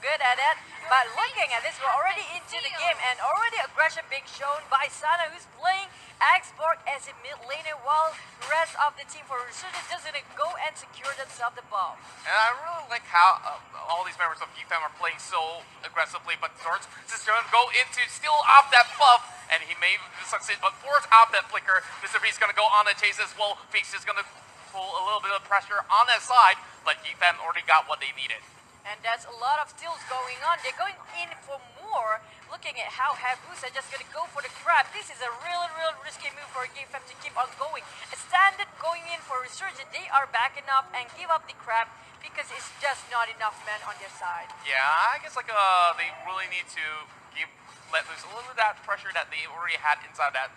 good at it. But looking at this, we're already into the game and already aggression being shown by Sana, who's playing Xborg as a mid laner, while the rest of the team for Resurgence just gonna go and secure themselves the bomb. And I really like how all these members of GFAM are playing so aggressively, but Zort's just gonna go into steal off that buff, and he may succeed, but force out that flicker. Mr. V's gonna go on the chase as well. Feast is gonna pull a little bit of pressure on that side, but GFAM already got what they needed. And that's a lot of steals going on. They're going in for more. Looking at how Hayabusa just going to go for the grab. This is a real risky move for GFAM to keep on going. A standard going in for Resurgent. They are backing up and give up the grab because it's just not enough men on their side. Yeah, I guess like they really need to let loose a little bit of that pressure that they already had inside that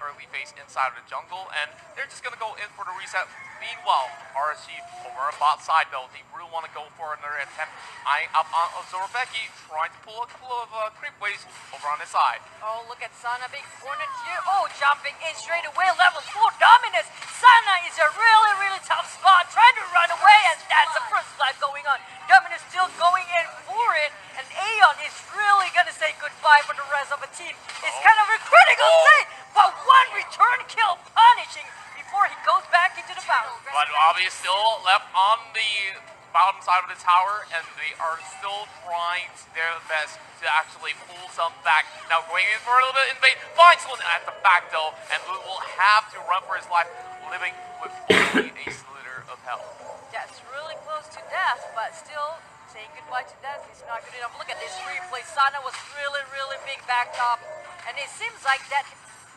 early phase inside of the jungle, and they're just going to go in for the reset. Meanwhile, RSG over on bot side though, they really want to go for another attempt. Eyeing up on Zorobeki, trying to pull a couple of creep waves over on his side. Oh, look at Sana being cornered here. Oh, jumping in straight away, level 4 dominance. Sana is a really tough spot, trying to run away, and that's the first life going on. Dominance still going in for it, and Aeon is really going to say goodbye for the rest of the team. It's kind of a critical state, but one return kill punishing before he goes back into the battle. But Bobby is still left on the bottom side of the tower, and they are still trying their best to actually pull some back. Now going in for a little bit of invade, finds one at the back though, and Blue will have to run for his life, living with only a slither of health. That's really close to death, but still saying goodbye to death is not good enough. Look at this replay. Sana was really big backed up, and it seems like that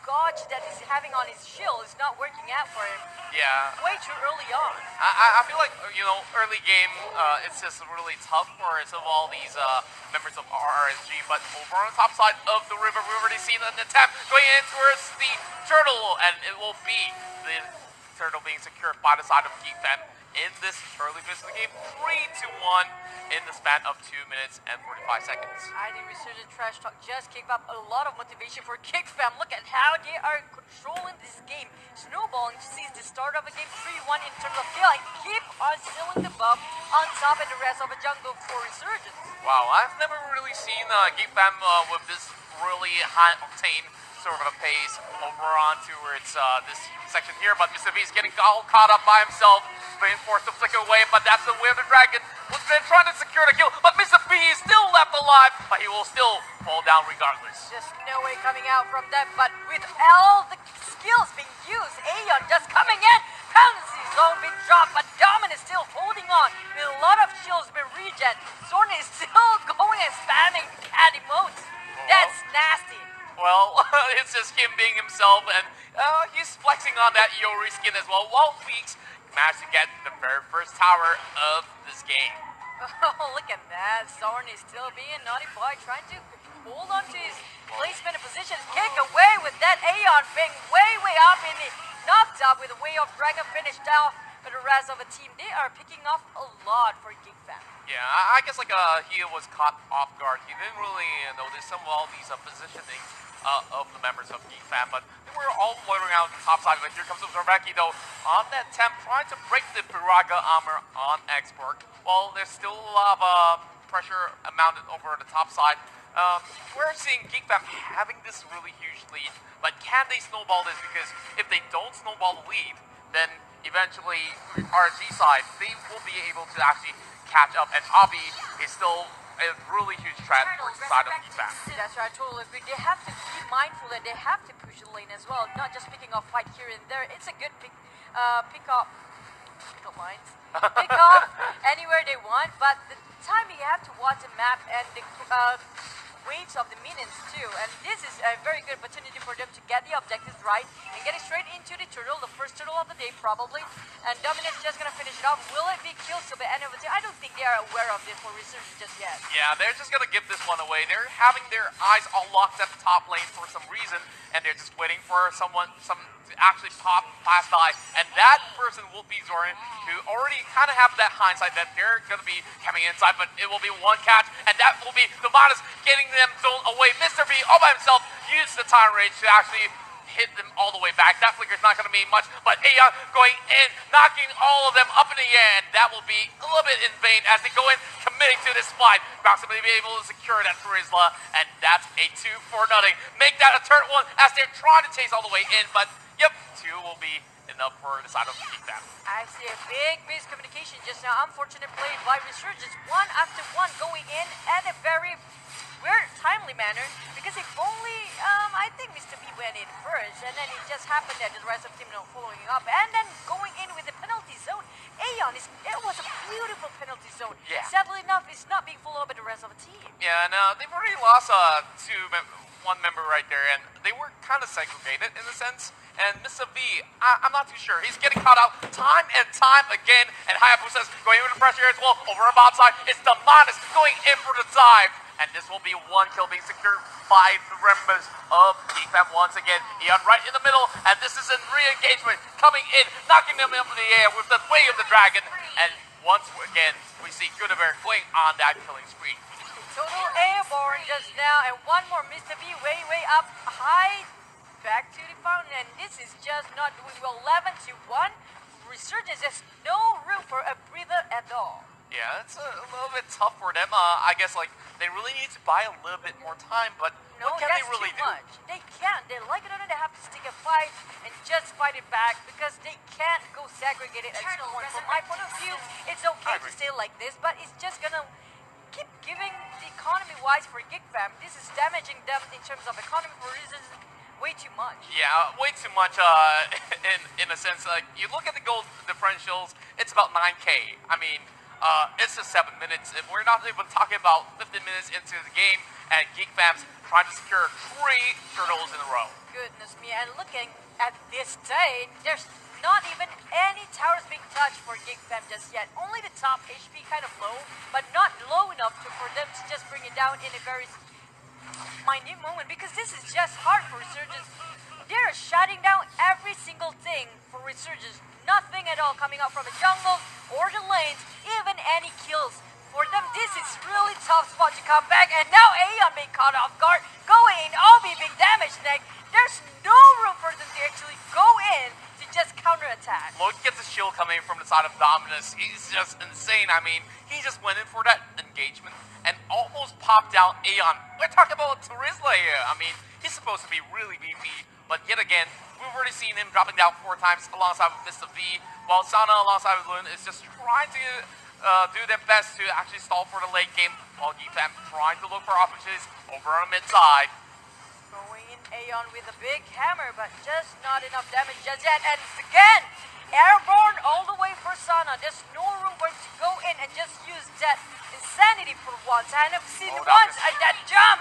gauge that he's having on his shield is not working out for him. Yeah. Way too early on. I feel like, early game, it's just really tough for some of all these members of RSG, but over on the top side of the river, we've already seen an attempt going in towards the turtle, and it will be the turtle being secured by the side of GFAM in this early phase of the game, 3-1 in the span of 2 minutes and 45 seconds. I think Resurgent Trash Talk just gave up a lot of motivation for GFAM. Look at how they are controlling this game. Snowballing since the start of the game, 3-1 in terms of kill, and keep on stealing the buff on top of the rest of the jungle for Resurgence. Wow, I've never really seen GFAM with this really high octane sort of a pace over on towards this section here, but Mr. V is getting all caught up by himself, being forced to flicker away, but that's the way of the dragon. Was been trying to secure the kill, but Mr. V is still left alive, but he will still fall down regardless. Just no way coming out from that, but with all the skills being used, Aeon just coming in, penalty zone being dropped, but Dominant still holding on with a lot of shields being regen. Zorn is still going and spamming cat emotes. That's nasty. Well, it's just him being himself, and he's flexing on that Yori skin as well, while Weeks managed to get the very first tower of this game. Oh, look at that. Zorn is still being naughty boy, trying to hold on to his placement and position. Kick away with that Aeon being way up in the knocked up with a way of dragon finish down. For the rest of the team, they are picking off a lot for GFAM. Yeah, I guess he was caught off guard. He didn't really notice some of all these positioning of the members of GFAM, but they were all floating out the top side. But here comes Zorobeki though on that attempt, trying to break the Piraga armor on Xborg. Well, there's still a lot of pressure mounted over the top side. We're seeing GFAM having this really huge lead, but can they snowball this? Because if they don't snowball the lead, then eventually RSG side, they will be able to actually catch up, and Abi is still a really huge threat for the side of GFAM. That's right, totally agree. They have to be mindful that they have to push the lane as well, not just picking off fight here and there. It's a good pick off anywhere they want, but the time you have to watch the map and the waves of the minions too, and this is a very good opportunity for them to get the objectives right and get it straight into the turtle, the first turtle of the day probably, and Dominant's just gonna finish it off. Will it be kills till the end of the day? I don't think they are aware of this for Resurgence just yet. Yeah, they're just gonna give this one away. They're having their eyes all locked at the top lane for some reason, and they're just waiting for some to actually pass by, and that person will be Zoran, who already kind of have that hindsight that they're gonna be coming inside, but it will be one catch, and that will be Devadas getting them thrown away. Mr. V all by himself used the time range to actually hit them all the way back. That flicker's not going to mean much, but Aeon going in, knocking all of them up in the air, and that will be a little bit in vain as they go in, committing to this fight. Bounce will be able to secure that Charisma, and that's a 2-0. Make that a third one as they're trying to chase all the way in, but yep, 2 will be enough for the side of Geek Fam. I see a big miscommunication just now. Unfortunate play by Resurgence. One after one going in at a very weird, timely manner. Because if only, I think Mr. B went in first. And then it just happened that the rest of the team not following up. And then going in with the penalty zone. Aeon, it was a beautiful penalty zone. Yeah. Sadly enough, it's not being followed up by the rest of the team. Yeah, and they've already lost one member right there, and they were kind of segregated in a sense. And Mr. V, I'm not too sure. He's getting caught out time and time again, and Hayabusa's going into the pressure as well. Over on bottom side, it's the Manus going in for the dive. And this will be 1 kill being secured by the members of Geek Fam once again. Eon right in the middle, and this is a re-engagement coming in, knocking them up in the air with the way of the dragon. And once again, we see Guinevere going on that killing spree. Total airborne just now, and one more Mr. B way up high. Back to the fountain, and this is just not doing well. 11-1. Resurgence has no room for a breather at all. Yeah, it's a little bit tough for them. I guess like they really need to buy a little bit more time, but No, what can that's they really too do? much. They can't. They like it or not, they have to stick a fight and just fight it back because they can't go segregated at this point. From my point of view, it's okay to stay like this, but it's just gonna keep giving the economy-wise for Geek Fam. This is damaging them in terms of economy for reasons way too much. Yeah, way too much. In a sense, like you look at the goal differentials, it's about 9K. I mean, it's just 7 minutes. If we're not even talking about 15 minutes into the game, and Geek Fam's trying to secure 3 turtles in a row. Goodness me! And looking at this stage, there's not even any towers being touched for Geek Fam just yet. Only the top HP kind of low, but not low enough for them to just bring it down in a very minute moment, because this is just hard for Resurgence. They're shutting down every single thing for Resurgence. Nothing at all coming out from the jungle or the lanes, even any kills. For them, this is really tough spot to come back, and now Aeon being caught off guard, going in, Obi being damaged neck. There's no room for them to actually go in to just counterattack. Look at the shield coming from the side of Dominus. He's just insane. I mean, he just went in for that engagement and almost popped down Aeon. We're talking about Turisla here. I mean, he's supposed to be really beefy, but yet again, we've already seen him dropping down 4 times alongside with Mr. V, while Sana alongside with Lun is just trying to do their best to actually stall for the late game, while Geek Fam trying to look for opportunities over on the mid side. Going in Aeon with a big hammer, but just not enough damage just yet. And again, airborne all the way for Sana. There's no room for him to go in and just use that insanity for once. And I've seen once that jump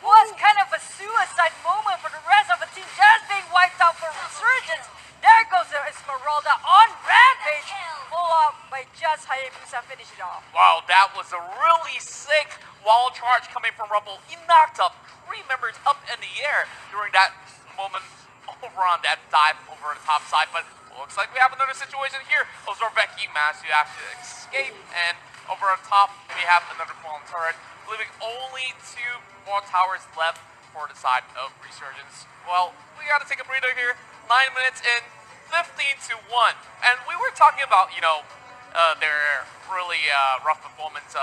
was kind of a suicide moment for the rest of the team, just being wiped out for Resurgence. There goes the Esmeralda on Rampage, full up by just Hayabusa finish it off. Wow, that was a really sick wall charge coming from Rumble. He knocked up 3 members up in the air during that moment over on that dive over the top side, but looks like we have another situation here. Ozorveki managed to actually escape, and over on top we have another fallen turret, leaving only 2 more towers left for the side of Resurgence. Well, we gotta take a breather here. 9 minutes in, 15-1, and we were talking about, you know, their really rough performance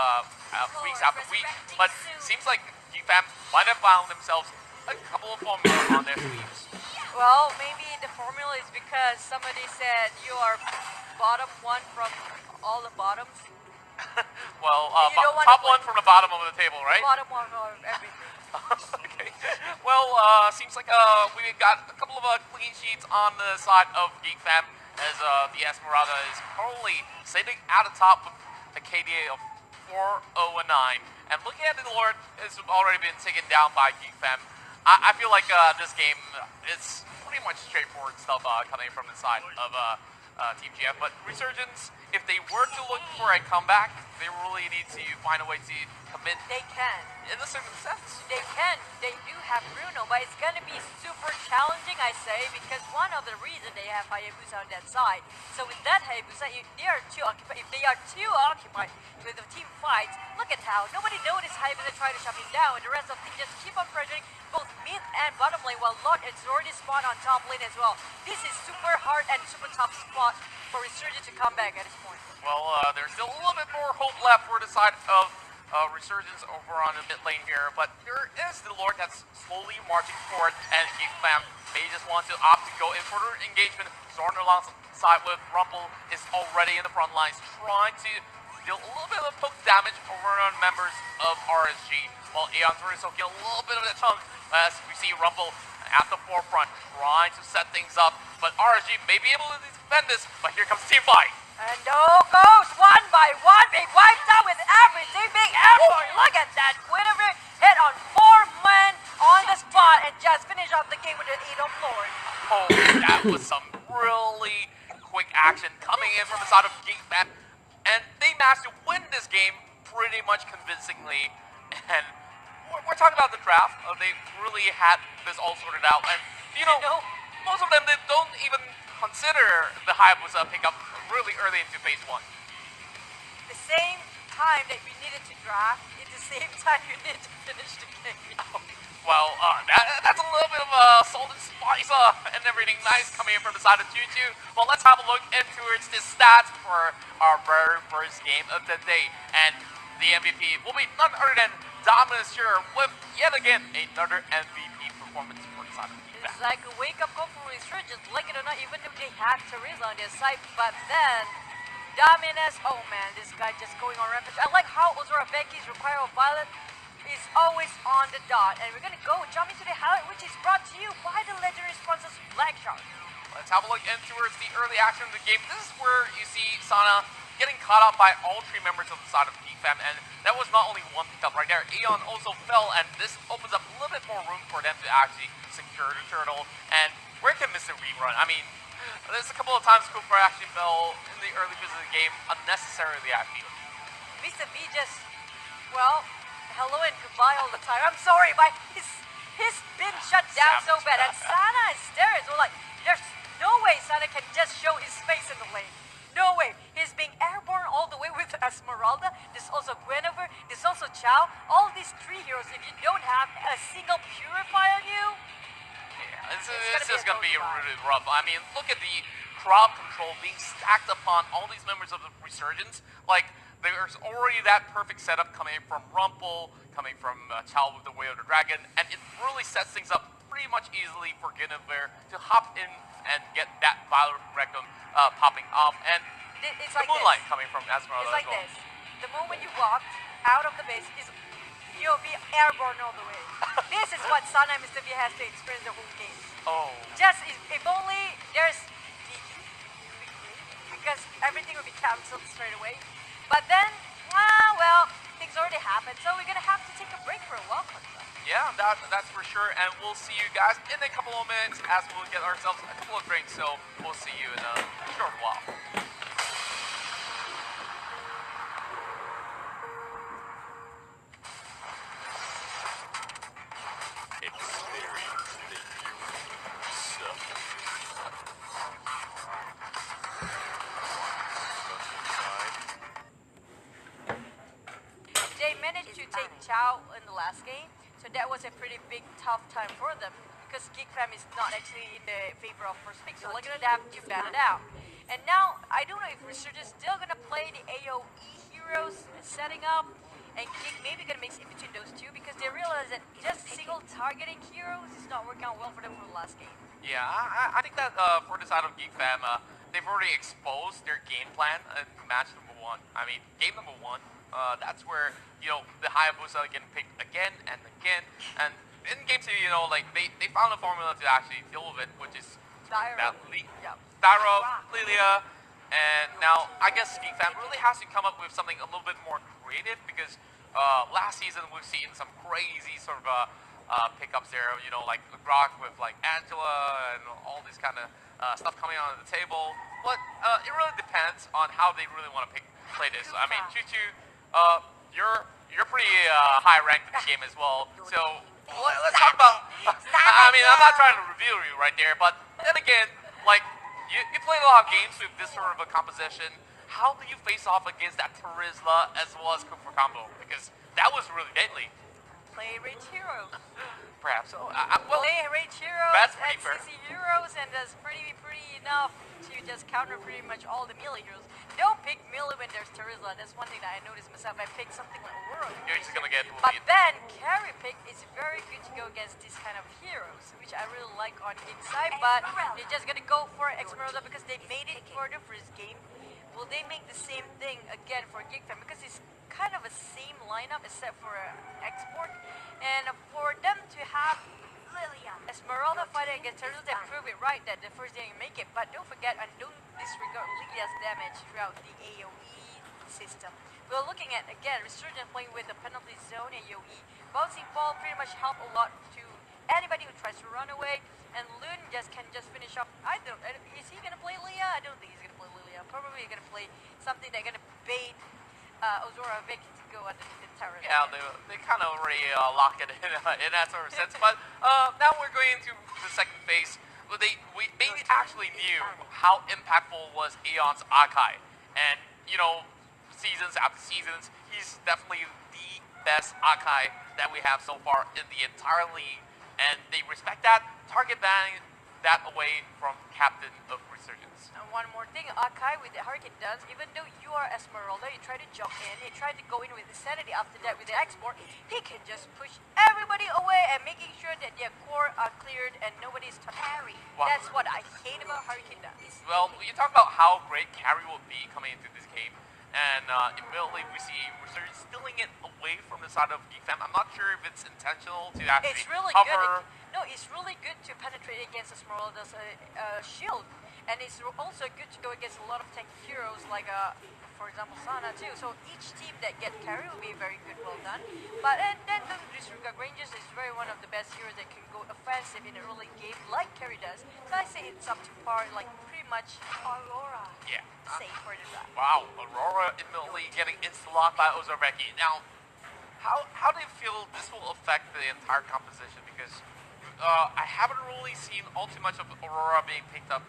weeks after week, but seems like Geek Fam might have found themselves a couple of formulas on their sleeves. Well, maybe the formula is because somebody said you are bottom 1 from all the bottoms. Well, top one from the bottom of the table, right? Bottom 1 of everything. Okay. Well, seems like we got a couple of clean sheets on the side of Geek Fam, as the Esmeralda is currently sitting at the top with a KDA of 4-0-9. And looking at the Lord, it's already been taken down by Geek Fam. I feel like this game is pretty much straightforward stuff coming from the side of Team GF. But Resurgence, if they were to look for a comeback, they really need to find a way to commit. They can. In a certain sense. They can. They do have Bruno, but it's going to be super challenging, I say, because one of the reasons they have Hayabusa on that side. So with that Hayabusa, if they are too occupied with the team fights, look at how nobody noticed Hayabusa trying to shove him down, and the rest of the team just keep on pressuring, both mid and bottom lane, while Lot is already spawned on top lane as well. This is super hard and super tough spot for Resurgence to come back at this point. Well, there's still a little bit more hope left for the side of Resurgence over on the mid lane here, but there is the Lord that's slowly marching forward, and GeekFam may just want to opt to go in for the engagement. Zorn alongside with Rumble is already in the front lines, trying to deal a little bit of poke damage over on members of RSG, while Aeon Torres soaking a little bit of that chunk as we see Rumble at the forefront trying to set things up, but RSG may be able to defend this, but here comes Team Fight. And goes one by one, being wiped out with everything being airborne. Look at that, Guinevere hit on 4 men on the spot and just finish off the game with the 8 of Lord. Oh, that was some really quick action coming in from the side of GeekFam. And they managed to win this game pretty much convincingly. And we're talking about the draft. They really had this all sorted out. And, you know, most of them, they don't even consider the Hayabusa pickup really early into phase 1. The same time that we needed to draft, at the same time you needed to finish the game. Well, that's a little bit of salt and spice and everything nice coming in from the side of Juju. Well, let's have a look into the stats for our very first game of the day. And the MVP will be none other than Dominus here with, yet again, another MVP performance for the side of GeekFam. It's like a wake-up call for Resurgence, like it or not, even if they had Teresa on their side. But then, Dominus, oh man, this guy just going on rampage. I like how Ozora Becky's Require of Violet is always on the dot, and we're gonna jump into the highlight, which is brought to you by the legendary sponsors Black Shark. Let's have a look in towards the early action of the game. This is where you see Sana getting caught up by all 3 members of the side of GeekFam, and that was not only one pickup right there. Aeon also fell, and this opens up a little bit more room for them to actually secure the turtle. And where can Mr. rerun? I mean, there's a couple of times Cooper actually fell in the early phase of the game unnecessarily, I feel. Mr. B just, well, hello and goodbye all the time. I'm sorry, but he's been shut down so bad. And Sana is there as well. Like, there's no way Sana can just show his face in the lane. No way. He's being airborne all the way with Esmeralda. There's also Guinevere. There's also Chao. All these 3 heroes, if you don't have a single Purify on you, yeah, it's just going to be really rough. I mean, look at the crowd control being stacked upon all these members of the Resurgence. Like, there's already that perfect setup coming from Rumple, coming from Chao with the Way of the Dragon, and it really sets things up pretty much easily for Guinevere to hop in and get that Violet Rectum popping off, and it's the like Moonlight this. coming from Esmeralda It's like as well. this. The moment you walk out of the base, you'll be airborne all the way. This is what Sana and Mr. V has to experience the whole game. Oh. Just, if only there's DQ, because everything will be cancelled straight away. But then, well, things already happened, so we're gonna have to take a break for a while. Yeah, that's for sure, and we'll see you guys in a couple of minutes as we'll get ourselves a couple of drinks, so we'll see you in a short while. They managed to take Chao in the last game, so that was a pretty big tough time for them because GeekFam is not actually in the favor of first pick, so they're gonna have to bat it out. And now I don't know if Resurgence is still gonna play the AoE heroes setting up, and Geek maybe gonna mix in between those two because they realize that just single targeting heroes is not working out well for them for the last game. Yeah, I think that for the side of GeekFam, they've already exposed their game plan in match number 1. I mean, game number 1. That's where, you know, the Hayabusa getting picked again and again. And in game 2, you know, like, they found a formula to actually deal with it, which is Dyro. Dyro, Lilia, and now I guess GeekFam really has to come up with something a little bit more creative because last season we've seen some crazy sort of pickups there, you know, like Grok with like Angela and all this kind of stuff coming on the table. But it really depends on how they really want to play this. I mean, Chuchu, you're pretty high ranked in the game as well. So let's talk about. I mean, I'm not trying to reveal you right there, but then again, like you play a lot of games with this sort of a composition. How do you face off against that Terizla as well as Kufa combo? Because that was really deadly. play Rage Heroes. Perhaps so. Well, Play Rage Heroes that's and pretty fair. CC Heroes, and that's pretty enough to just counter pretty much all the melee heroes. Don't pick melee when there's Terizla. That's one thing that I noticed myself. I picked something like Aurora. You're just gonna get But bullied. then carry pick is very good to go against this kind of heroes, which I really like on inside. But they're just gonna go for Esmeralda because they made it for the first game. Will they make the same thing again for Geekfam? Because it's kind of a same lineup except for export, and for them to have Esmeralda fighting against Terizla, they prove it right that the first day you make it. But don't forget and don't disregard Lilia's damage throughout the AoE system. We're looking at again Resurgent playing with the penalty zone AoE. Bouncing ball pretty much help a lot to anybody who tries to run away, and Loon can just finish off. Is he gonna play Lilia? I don't think he's gonna play Lilia. Probably gonna play something that's gonna bait Ozora Vic to go underneath the turret. Yeah, they kind of already locked it in that sort of sense. But now we're going into the second phase. We actually knew how impactful was Aeon's Akai. And, you know, seasons after seasons, he's definitely the best Akai that we have so far in the entire league. And they respect that, target banning that away from Captain of Resurgence. And one more thing, Akai with the Hurricane Dance, even though you are Esmeralda, you try to jump in, you try to go in with Insanity after that with the export, he can just push everybody away and making sure that their core are cleared and nobody's carry. Wow. That's what I hate about Hurricane Dance. Well, you talk about how great carry will be coming into this game, and immediately we see Resurgence stealing it away from the side of Geekfam. I'm not sure if it's intentional to actually It's really cover. good. No, it's really good to penetrate against Esmeralda's shield, and it's also good to go against a lot of tank heroes like, for example, Sana too. So each team that get carry will be very good, well done. But and then don't disregard Rangers is very one of the best heroes that can go offensive in an early game, like carry does. So I say it's up to par, like pretty much Aurora. Yeah. Safe for the run. Wow, Aurora immediately getting insta-locked by Ozorveki. Now, how do you feel this will affect the entire composition? Because I haven't really seen all too much of Aurora being picked up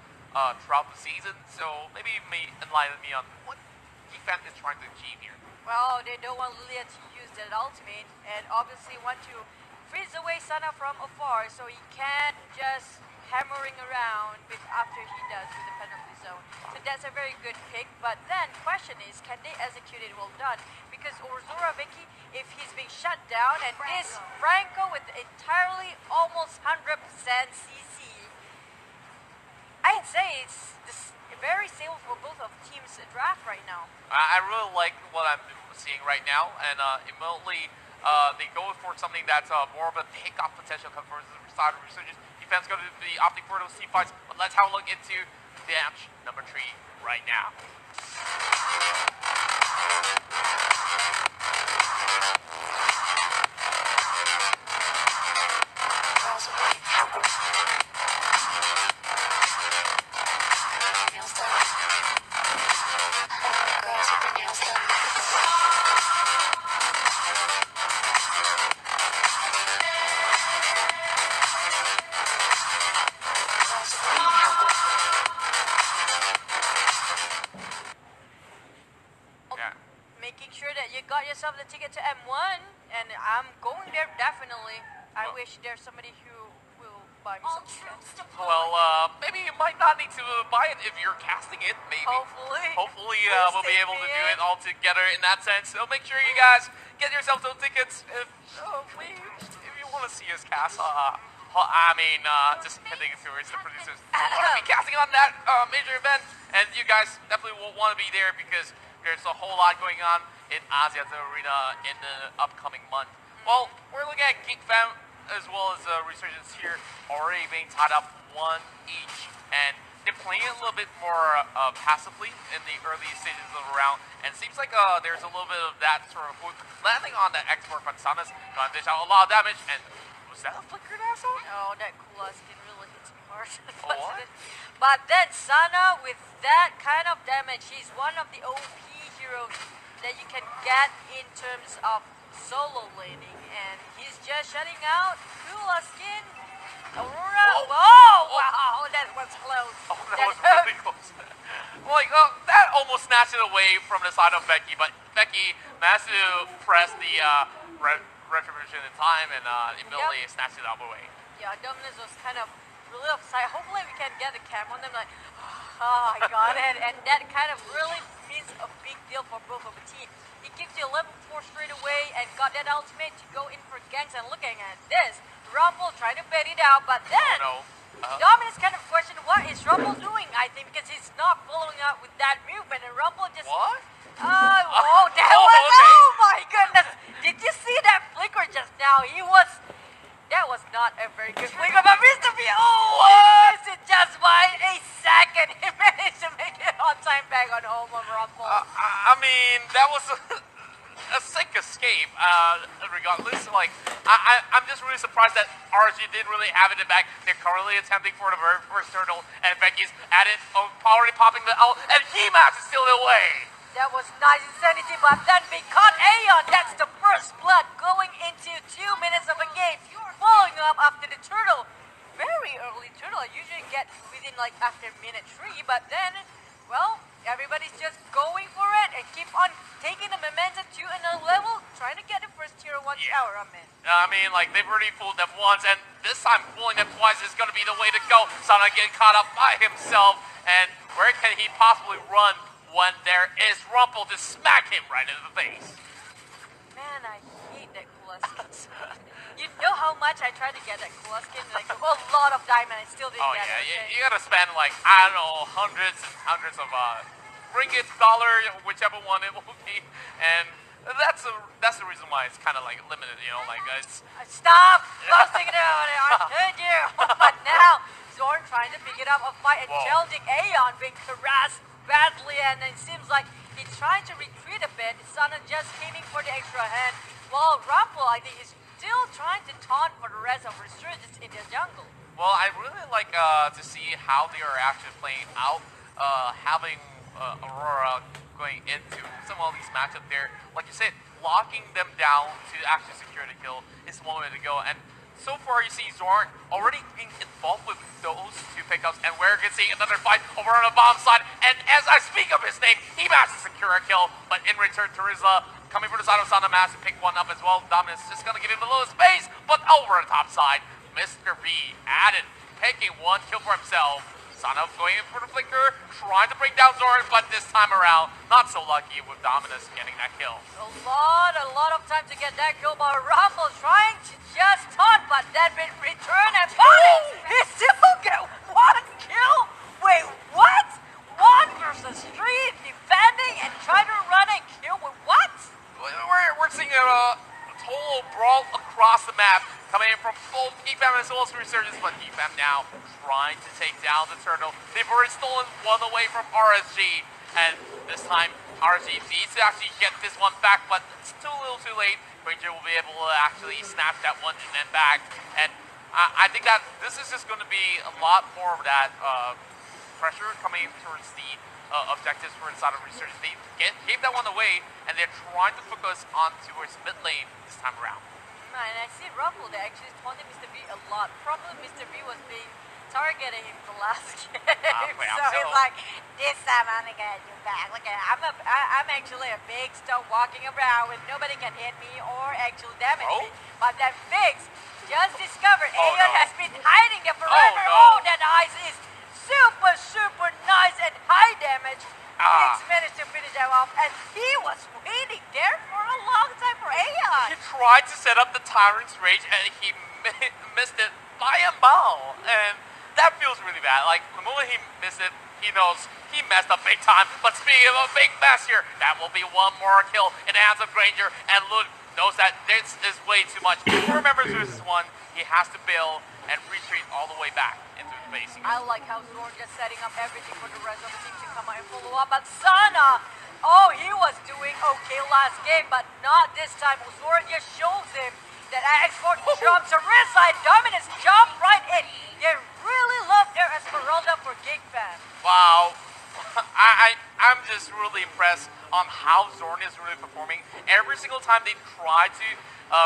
throughout the season, so maybe you may enlighten me on what Geekfam is trying to achieve here. Well, they don't want Lilia to use that ultimate, and obviously want to freeze away Sana from afar, so he can't just hammering around after he does with the penalty zone. So that's a very good pick, but then question is, can they execute it well done? Because Ozora Vicky, if he's being shut down, and this Franco with entirely almost 100% CC, I'd say it's very stable for both of teams' draft right now. I really like what I'm seeing right now, and immediately they go for something that's more of a takeoff potential compared to the side of Resurgence. Defense go to the opting for those C-fights, but let's have a look into match number 3 right now. Making sure that you got yourself the ticket to M1, and I'm going there definitely. I wish there's somebody who will buy me some tickets. Well, maybe you might not need to buy it if you're casting it, maybe. Hopefully. We'll be able to do it all together in that sense. So make sure you guys get yourself those tickets if you want to see us cast. Just heading towards the producers. Want to be casting on that major event, and you guys definitely will want to be there because there's a whole lot going on in Asia's Arena in the upcoming month. Well, we're looking at Geekfam as well as Resurgence here already being tied up 1 each, and they're playing a little bit more passively in the early stages of the round, and it seems like there's a little bit of that sort of hook landing on the export from Sanas, gonna dish out a lot of damage, and was that a flickered asshole? Oh, that Kula skin really hits me hard. What? But then Sana, with that kind of damage, he's one of the OP heroes that you can get in terms of solo laning, and he's just shutting out Kula skin. Aurora, wow, that was close. Oh, that was really close. That almost snatched it away from the side of Becky, but Becky managed to press the retribution in time and immediately snatched it out of the way. Yeah, Dominus was kind of really upset. Hopefully we can get the cam on them like, oh, I got it. And that kind of really means a big deal for both of the team. He gives you level 4 straight away and got that ultimate to go in for ganks. And looking at this, Rumble trying to bait it out, but then Dominus kind of questioned what is Rumble doing, I think, because he's not following up with that movement. And Rumble just... What? Oh, that was... Okay. Oh my goodness. Did you see that flicker just now? That was not a very good flicker, but Mr. B, was it just by a second? He managed to make it on time back on home of Rumble. I mean, that was a sick escape. Regardless, like, I'm just really surprised that RG didn't really have it in back. They're currently attempting for the very first turtle, and Becky's at it, already popping the ult, and He-Max is still away. That was nice insanity, but then we caught Aeon. That's the first blood going into 2 minutes of a game. Following up after the turtle. Very early turtle. I usually get within like after minute 3, but then, well, everybody's just going for it and keep on taking the momentum to another level, trying to get the first tier 1 tower up in. I mean, like, they've already fooled them once, and this time fooling them twice is going to be the way to go. Sana getting caught up by himself, and where can he possibly run when there is Rumble to smack him right in the face? Man, I hate that Kula skin. You know how much I tried to get that Kula skin? Like, a lot of diamond, I still didn't get it. Okay? You gotta spend, like, I don't know, hundreds and hundreds of ringgits, dollar, whichever one it will be, and that's the reason why it's kind of like limited, you know, like it's... Stop boasting about it, I heard you! But now, Zorn trying to pick it up a fight and challenging Aeon being harassed badly, and it seems like he's trying to retreat a bit. Sana just aiming for the extra hand, while Rumble, I think, is still trying to taunt for the rest of Resurgence in the jungle. Well, I really like to see how they are actually playing out, having Aurora going into some of these matchups there. Like you said, locking them down to actually secure the kill is one way to go. And so far, you see Zorn already being involved with those 2 pickups, and we're going to see another fight over on the bomb side. And as I speak of his name, he manages to secure a kill, but in return, Terizla coming from the side of Sana managed to pick one up as well. Dominus just going to give him a little space, but over on the top side, Mr. B added, taking 1 kill for himself. Sana going in for the flicker, trying to bring down Zorn, but this time around, not so lucky with Dominus getting that kill. A lot of time to get that kill, but Rumble trying to just taunt, but then in return and he still get 1 kill? Wait, what? 1 versus 3 defending and trying to run and kill with what? We're seeing a total brawl across the map, coming in from both EFAM as well as Resurgence, but EFAM now trying to take down the turtle. They've already stolen 1 away from RSG, and this time RSG needs to actually get this one back, but it's too little too late. Ranger will be able to actually snatch that one and then back, and I think that this is just going to be a lot more of that pressure coming towards the objectives for inside of Resurgence. They gave that one away, and they're trying to focus on towards mid lane this time around. And I see Rumble, they actually taunted Mr. B a lot. Probably Mr. B was being targeting him the last game. So he's like, this time I'm gonna do back. Look at I'm actually a big stone walking around when nobody can hit me or actually damage me. But that Fix just discovered Aeon has been hiding there forever. That ice is super nice and high damage. Fix managed to finish that off, and he was waiting there for a long time for Aeon. He tried to set up the Tyrant's Rage, and he missed it by a mile, and that feels really bad. Like, the moment he missed it, he knows he messed up big time. But speaking of a big mess here, that will be 1 more kill in the hands of Granger, and Lud knows that this is way too much. 4 members versus 1, he has to bail and retreat all the way back into the base. I like how Zorn just setting up everything for the rest of the team to come out and follow up. But Sana, he was doing okay last game, but not this time. Zorn just shows him that export jumps a wrist side. Dominus jump right in. They really love their Esmeralda for Gig Fan. Wow. I'm just really impressed on how Zorn is really performing. Every single time they try to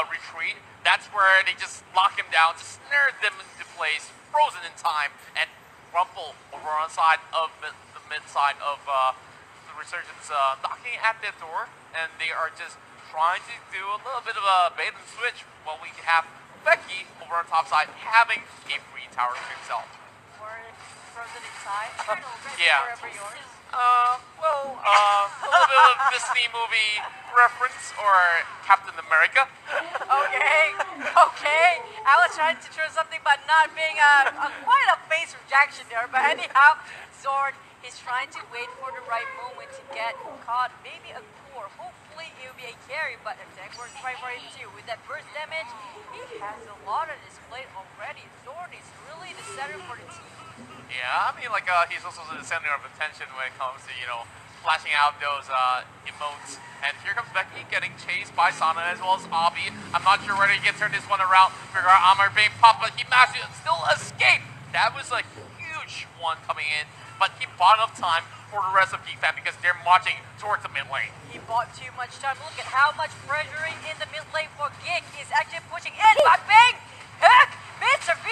retreat, that's where they just lock him down, just snare them into place, frozen in time, and Rumble over on the side of the mid side of the Resurgence knocking at their door, and they are just trying to do a little bit of a bait and switch while we have Becky over on top side having a free tower to himself. Or frozen inside. I don't know, maybe Yeah. wherever yours. A little bit of Disney movie reference or Captain America. Okay. I was trying to throw something, but not being quite a face rejection there. But anyhow, Zorn is trying to wait for the right moment to get caught. Maybe a core. Hopefully it will be a carry, but attack works right for him too. With that burst damage, he has a lot on his plate already. Zorn is really the center for the team. Yeah, I mean, like, he's also the center of attention when it comes to, flashing out those emotes. And here comes Becky getting chased by Sana as well as Obby. I'm not sure whether he can turn this one around. Figure out Amar being popped, but he managed to still escape. That was a huge one coming in, but he bought enough time for the rest of GFAM because they're marching towards the mid lane. He bought too much time. Look at how much pressuring in the mid lane for Gig. He's actually pushing in. BangBang! Heck! Mr. V!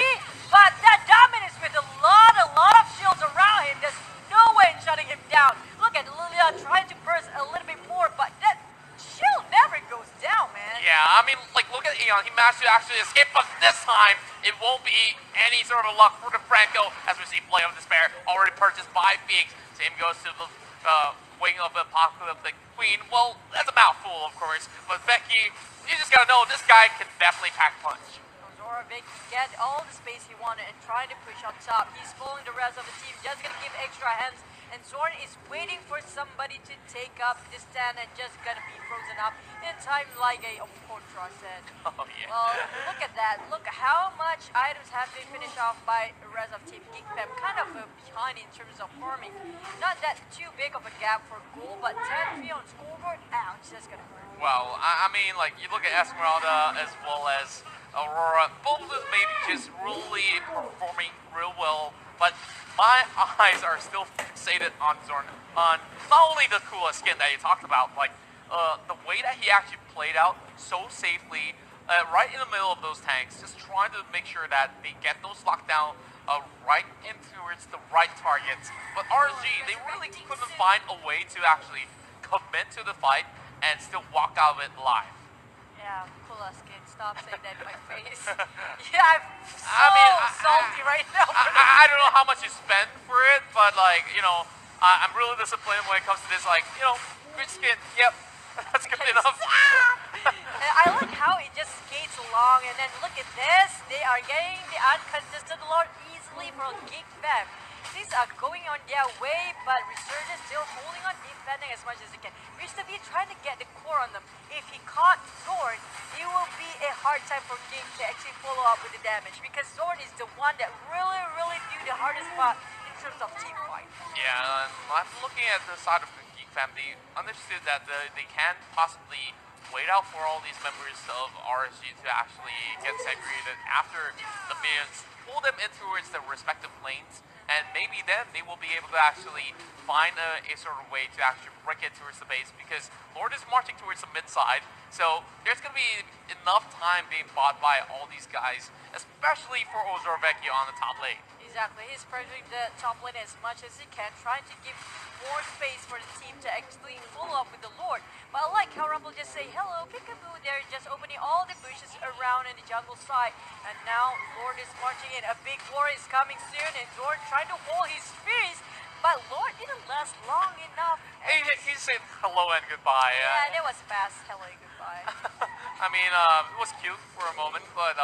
But that dominance with a lot of shields around him. There's no way in shutting him down. Look at Lilia trying to burst a little bit more, but that shield never goes down, man. Yeah, I mean, like, look at Aeon. He managed to actually escape, but this time it won't be any sort of luck for the Franco as we see Play of Despair already purchased by Phoenix. Same goes to the wing of Apocalyptic Queen. Well, that's a mouthful, of course, but Becky, you just gotta know this guy can definitely pack punch. Vic get all the space he wanted and try to push on top. He's following the rest of the team, just gonna give extra hands. And Zorn is waiting for somebody to take up the stand and just gonna be frozen up in time like a Contra said. Oh, yeah. Well, look at that. Look how much items have been finished off by the rest of Team GeekFam. Kind of behind in terms of farming. Not that too big of a gap for goal, but 10-3 on scoreboard. Ouch, that's gonna hurt. Well, I mean, like, you look at Esmeralda as well as Aurora, both of them maybe just really performing real well, but my eyes are still fixated on Zorn, on not only the coolest skin that you talked about, like the way that he actually played out so safely, right in the middle of those tanks, just trying to make sure that they get those lockdown right in towards the right targets. But RSG, they really couldn't find a way to actually commit to the fight and still walk out of it alive. Yeah, coolest skin. Stop saying that in my face. Yeah, I'm salty right now. I don't know how much you spend for it, but like, I'm really disappointed when it comes to this, like, good skin, yep, that's good enough. And I like how it just skates along, and then look at this. They are getting the uncontested lord easily from GeekFam. These are going on their way, but Resurgence still holding on, defending as much as they can. Mr. V trying to get the core on them. If he caught Zorn, it will be a hard time for King to actually follow up with the damage, because Zorn is the one that really do the hardest part in terms of team fight. Yeah, I'm looking at the side of the Geek Fam. They understood that they can possibly wait out for all these members of RSG to actually get segregated after the minions, pull them in towards their respective lanes, and maybe then they will be able to actually find a sort of way to actually break it towards the base, because Lord is marching towards the mid side, so there's going to be enough time being bought by all these guys, especially for Ozorvecchio on the top lane. Exactly, he's pressuring the top lane as much as he can, trying to give more space for the team to actually follow up with the Lord. But I like how Rumble just say, hello, peekaboo, they're just opening all the bushes around in the jungle side. And now Lord is marching in, a big war is coming soon, and Lord trying to hold his spears, but Lord didn't last long enough. He said hello and goodbye. Yeah, that was fast, hello and goodbye. I mean, it was cute for a moment, but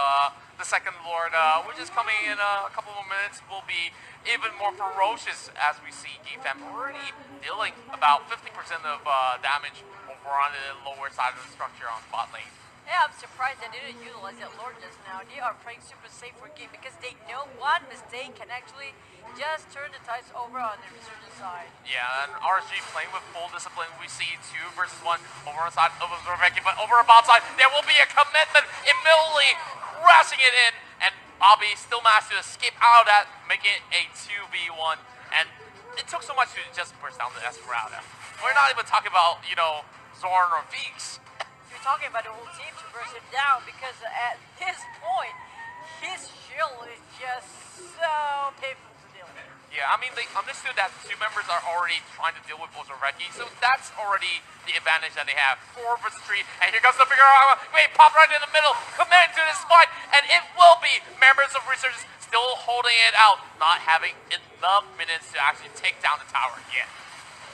the second Lord, which is coming in a couple more minutes, will be even more ferocious as we see GFAM already dealing about 50% of damage over on the lower side of the structure on bot lane. Yeah, I'm surprised they didn't utilize that Lord just now. They are playing super safe for game because they know one mistake can actually just turn the tides over on the Resurgence side. Yeah, and RSG playing with full discipline. We see 2 versus 1 over on the side of Zorvecchio, but over on bot side, there will be a commitment immediately crashing it in, and Bobby still managed to escape out of that, making it a 2v1, and it took so much to just burst down the Esmeralda. We're not even talking about, Zorn or Veeks. You're talking about the whole team to burst him down, because at this point, his shield is just so painful to deal with. Yeah, I mean, they understood that two members are already trying to deal with Ozoreki, so that's already the advantage that they have. 4 versus 3, and here comes the figure out. Wait, pop right in the middle, commit to this fight, and it will be members of Resurgence still holding it out, not having enough minutes to actually take down the tower yet.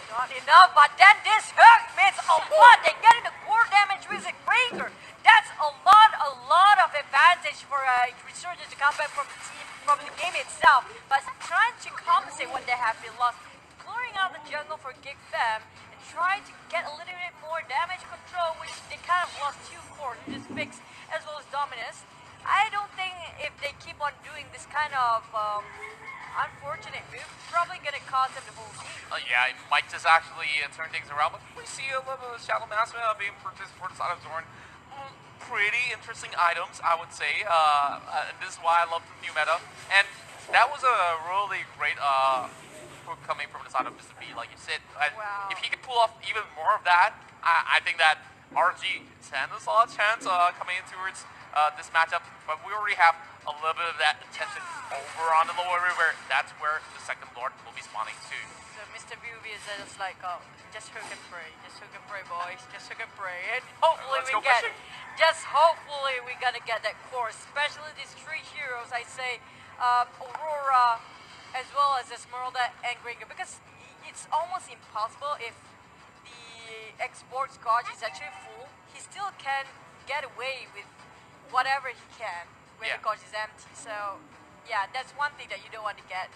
Not enough, but then this hook means a lot. They're getting the core damage with a greater. That's a lot of advantage for Resurgence to come back from the team, from the game itself. But trying to compensate what they have been lost, clearing out the jungle for Gig Fam, and trying to get a little bit more damage control, which they kind of lost 2 cores, which is Fix as well as Dominus. I don't think if they keep on doing this kind of unfortunate move, probably gonna cost them the whole game. Yeah, it might just actually turn things around, but we see a little bit of Shadow Master being purchased for the side of Zorn. Pretty interesting items, I would say. This is why I love the new meta. And that was a really great hook coming from the side of Mr. B, like you said. And Wow. if he could pull off even more of that, I think that RG stands a solid chance coming in towards this matchup. But we already have a little bit of that attention over on the lower river. That's where the second Lord will be spawning too. So Mr. Beauty is just like, just hook and pray, boys, just hook and pray, and hopefully Let's we go get, fishing. just hopefully we gonna get that core, especially these 3 heroes. I say, Aurora, as well as Esmeralda and Gringo, because it's almost impossible if the export gauge is actually full. He still can get away with whatever he can when Yeah. the gauge is empty. So yeah, that's one thing that you don't want to get,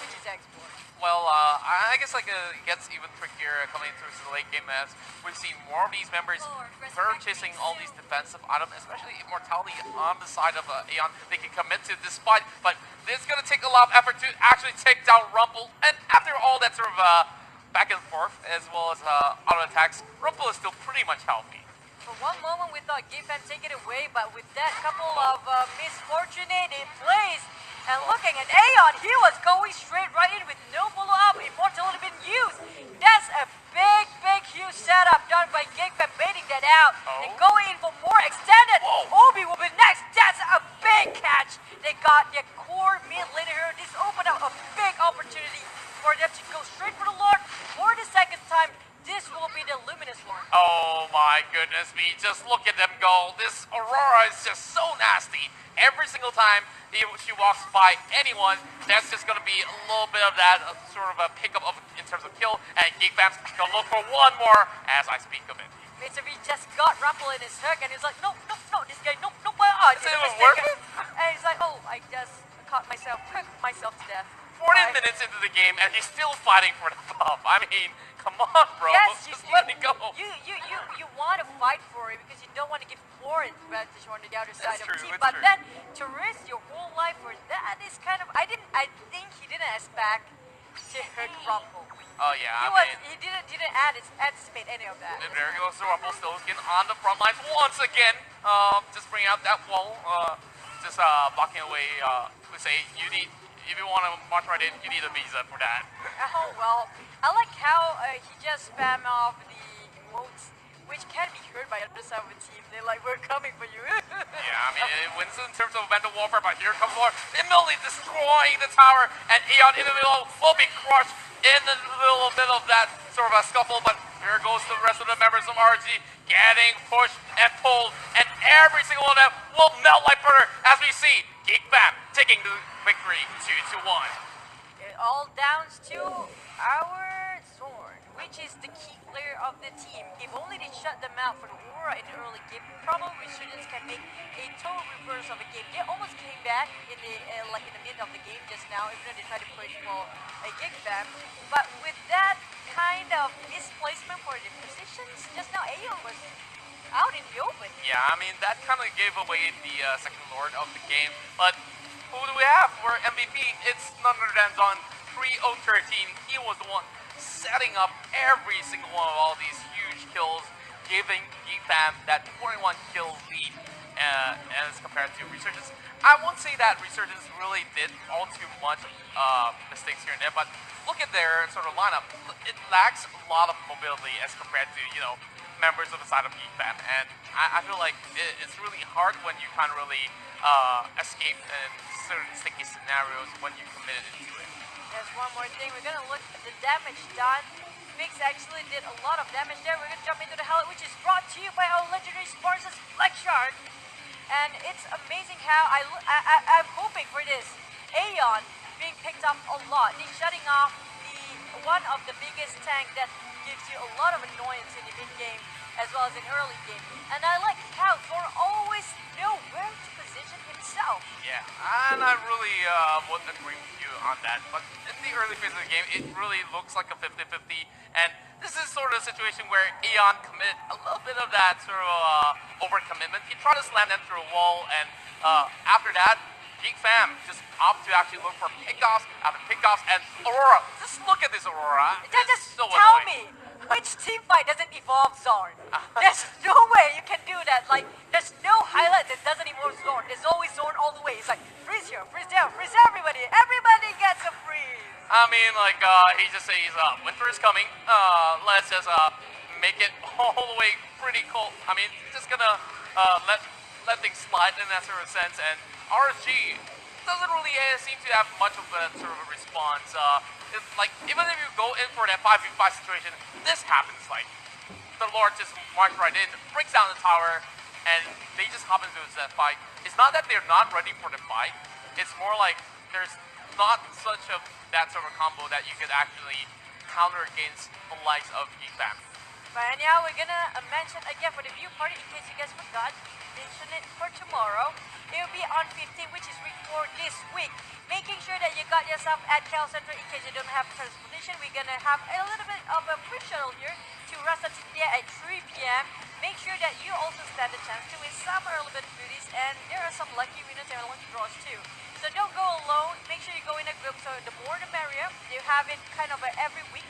which is export. Well, I guess like it gets even trickier coming through to the late game as we've seen more of these members purchasing all these defensive items, especially Immortality on the side of Aeon. They can commit to this fight, but it's going to take a lot of effort to actually take down Rumble. And after all that sort of back and forth, as well as auto attacks, Rumble is still pretty much healthy. For one moment we thought Gifan take it away, but with that couple of misfortunate plays, and looking at Aeon, he was going straight right in with no follow-up. Immortality been used. That's a big, huge setup done by Gigfam, baiting that out. And going in for more extended. Obi will be next. That's a big catch. They got their core mid laner here. This opened up a big opportunity for them to go straight for the Lord. For the second time, this will be the Luminous Lord. Oh my goodness me, just look at them go. This Aurora is just so nasty. Every single time she walks by anyone, that's just going to be a little bit of that sort of a pickup of, in terms of kill. And Geekbam's going to look for one more as I speak of it. Mr. V just got Rumble in his hook and he's like, no, this guy, no, Is it even working? And he's like, oh, I just caught myself, hooked myself to death. 40 minutes into the game and he's still fighting for the buff. I mean, come on, bro. Yes, just let me go. You want to fight for it because you don't want to give more advantage on the other side That's of true, the team. it's But true. then to risk your whole life for that is kind of, I think he didn't expect to hurt Rumble. Oh yeah, I mean, He didn't anticipate any of that. and there goes the Rumble still getting on the front lines once again. Just bringing out that wall, just blocking away. We say you need, if you want to march right in, you need a visa for that. Oh well, I like how he just spam off the emotes, which can be heard by the other side of the team. They're like, we're coming for you. Yeah, I mean, it wins in terms of mental warfare, but here comes Lord, immediately destroying the tower, and Aeon in the middle will be crushed in the little bit of that sort of a scuffle, but here goes the rest of the members of RG getting pushed and pulled, and every single one of them will melt like butter as we see Geek Bam taking the victory 2-1. It all downs to our Zorn, which is the key player of the team. If only they shut them out for the Aura in the early game, probably Resurgence can make a total reverse of a game. They almost came back in the like in the mid of the game just now, even though they tried to push for a Gig Bam. But with that kind of misplacement for the positions, just now Aeon was out in the open. Yeah, I mean, that kind of gave away the second Lord of the game, but who do we have for MVP? It's none other than on 3-0-13. He was the one setting up every single one of all these huge kills, giving Geekfam that 41 kill lead as compared to Resurgence. I won't say that Resurgence really did all too much mistakes here and there, but look at their sort of lineup. It lacks a lot of mobility as compared to, you know, members of the side of Geekfam, and I feel like it's really hard when you can't really escape in certain sticky scenarios when you committed into it. There's one more thing. We're gonna look at the damage done. Fix actually did a lot of damage there. We're gonna jump into the Hell, which is brought to you by our legendary sponsors, Black Shark. And it's amazing how I'm hoping for this Aeon being picked up a lot. He's shutting off one of the biggest tank that gives you a lot of annoyance in the mid game as well as in early game. And I like how Thor always know where to position himself. Yeah, and I really would agree with you on that. But in the early phase of the game, it really looks like a 50-50. And this is sort of a situation where Aeon commit a little bit of that sort of overcommitment. He tried to slam them through a wall, and after that, Geek Fam just opt to actually look for pickoffs after pickoffs, and Aurora. Just look at this Aurora. Just so tell annoying. me, which team fight doesn't evolve Zorn? There's no way you can do that. Like, there's no highlight that doesn't evolve Zorn. There's always Zorn all the way. It's like, freeze here, freeze there, freeze everybody. Everybody gets a freeze. I mean, like, he just says, winter is coming. Let's just make it all the way pretty cold. I mean, just gonna let things slide in that sort of sense. And RSG doesn't really seem to have much of a sort of a response. It's like, even if you go in for that 5v5 situation, this happens. Like, the Lord just marches right in, breaks down the tower, and they just hop into that fight. It's not that they're not ready for the fight. It's more like there's not such a that sort of combo that you could actually counter against the likes of GFAM. But anyhow, we're gonna mention again for the view party, in case you guys forgot, mention it for tomorrow. It will be on 15, which is week 4 this week. Making sure that you got yourself at Cal Center in case you don't have transportation. We're gonna have a little bit of a free shuttle here to Rasta City at 3 p.m. Make sure that you also stand a chance to win some early bit goodies, and there are some lucky winners and lucky draws too. So don't go alone. Make sure you go in a group. So the more the merrier. You have it kind of every week.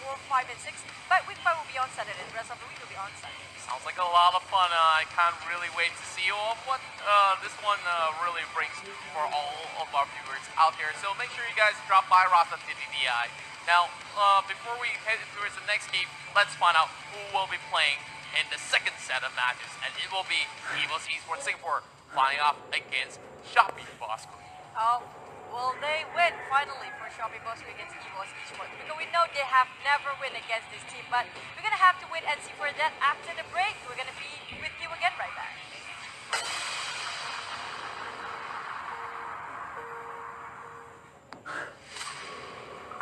4, 5, and 6. But week 5 will be on Saturday. The rest of the week will be on Sunday. Sounds like a lot of fun. I can't really wait to see what this one really brings for all of our viewers out here. So make sure you guys drop by Rasta TDDI. Now, before we head towards the next game, let's find out who will be playing in the second set of matches. And it will be EVO's Esports Singapore flying off against Shopee Bosco. Oh, will they win finally for Shopee Bosco against EVO's Esports? Because we know they have never win against this team, but we're going to have to wait and see for that after the break. We're going to be with you again right back.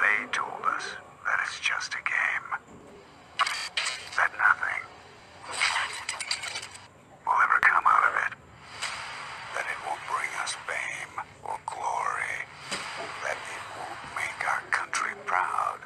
They told us that it's just a game. That nothing will ever come out of it. That it won't bring us fame or glory. That it won't make our country proud.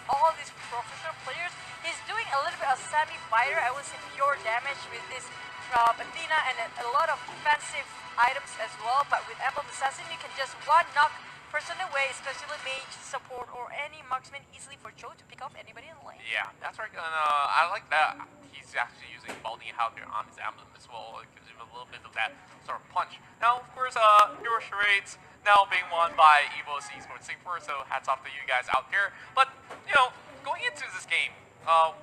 All these professional players, he's doing a little bit of semi-fighter, I would say pure damage with this Athena and a lot of defensive items as well, but with Emblem Assassin you can just one knock person away, especially mage, support, or any marksman easily for Joe to pick off anybody in the lane. Yeah, that's right. I like that he's actually using Balding out there on his emblem as well. It gives him a little bit of that sort of punch. Now, of course, Hero Charades now being won by EVO's Esports Singapore, so hats off to you guys out there. But, you know, going into this game,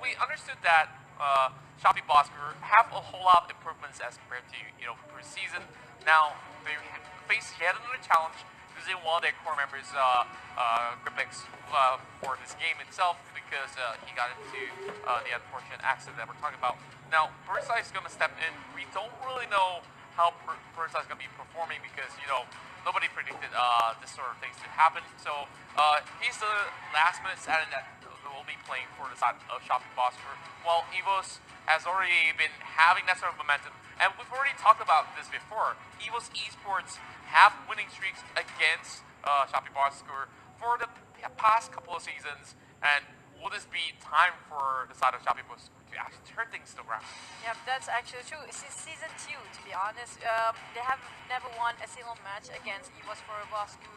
we understood that Shopee Bosco have a whole lot of improvements as compared to, previous season. Now, they face yet another challenge, losing one of their core members, Gripix, for this game itself because he got into the unfortunate accident that we're talking about. Now, Burnside is going to step in. We don't really know how Burnside is going to be performing because, nobody predicted this sort of things to happen. So, he's the last minute Saturn that will be playing for the side of Shopee Bosco, while EVO's has already been having that sort of momentum. And we've already talked about this before. EVO's Esports have winning streaks against Shopee Bosco for the past couple of seasons. And will this be time for the side of Shopee Bosco to actually turn things around? Yeah, that's actually true. Since season 2, to be honest, they have never won a single match against EVO's for Bosco.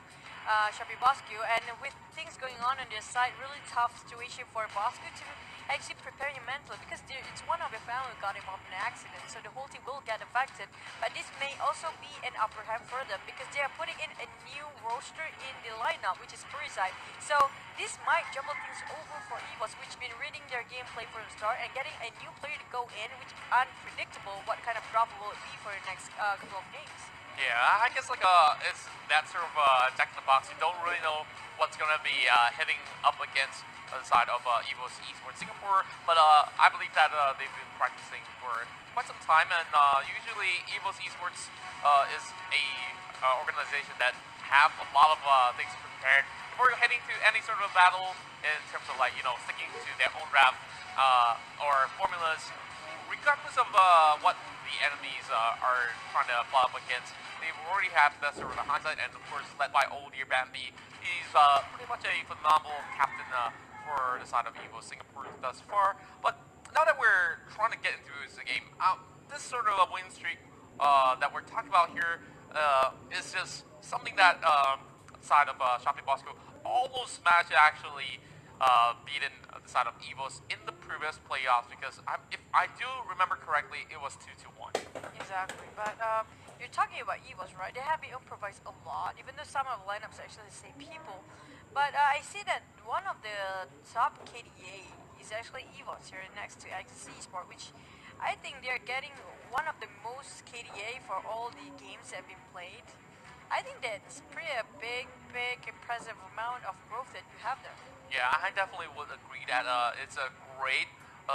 Shopee Bosco, and with things going on their side, really tough situation for Bosco to actually prepare you mentally because it's one of your family who got involved in an accident, so the whole team will get affected. But this may also be an upper hand for them because they are putting in a new roster in the lineup, which is Puriside. So this might jumble things over for EVOS, which been reading their gameplay from the start and getting a new player to go in, which is unpredictable what kind of drop will it be for the next couple of games. Yeah, I guess like it's that sort of Jack in the Box. You don't really know what's gonna be hitting up against the side of Evo's Esports Singapore, but I believe that they've been practicing for quite some time, and usually Evo's Esports is a organization that have a lot of things prepared before heading to any sort of battle in terms of like sticking to their own draft or formulas regardless of what the enemies are trying to plot up against, they already have the sort of the hindsight, and of course, led by old year Bambi, he's pretty much a phenomenal captain for the side of Evo Singapore thus far. But now that we're trying to get into this game, this sort of a win streak that we're talking about here is just something that side of Shopee Bosco almost managed to actually beaten the side of Evos in the previous playoffs because if I do remember correctly, it was 2-1. Exactly, but you're talking about Evos, right? They have improvised a lot, even though some of the lineups are actually the same people. But I see that one of the top KDA is actually Evos here next to XC Sport, which I think they're getting one of the most KDA for all the games that have been played. I think that's pretty a big, impressive amount of growth that you have there. Yeah, I definitely would agree that it's a great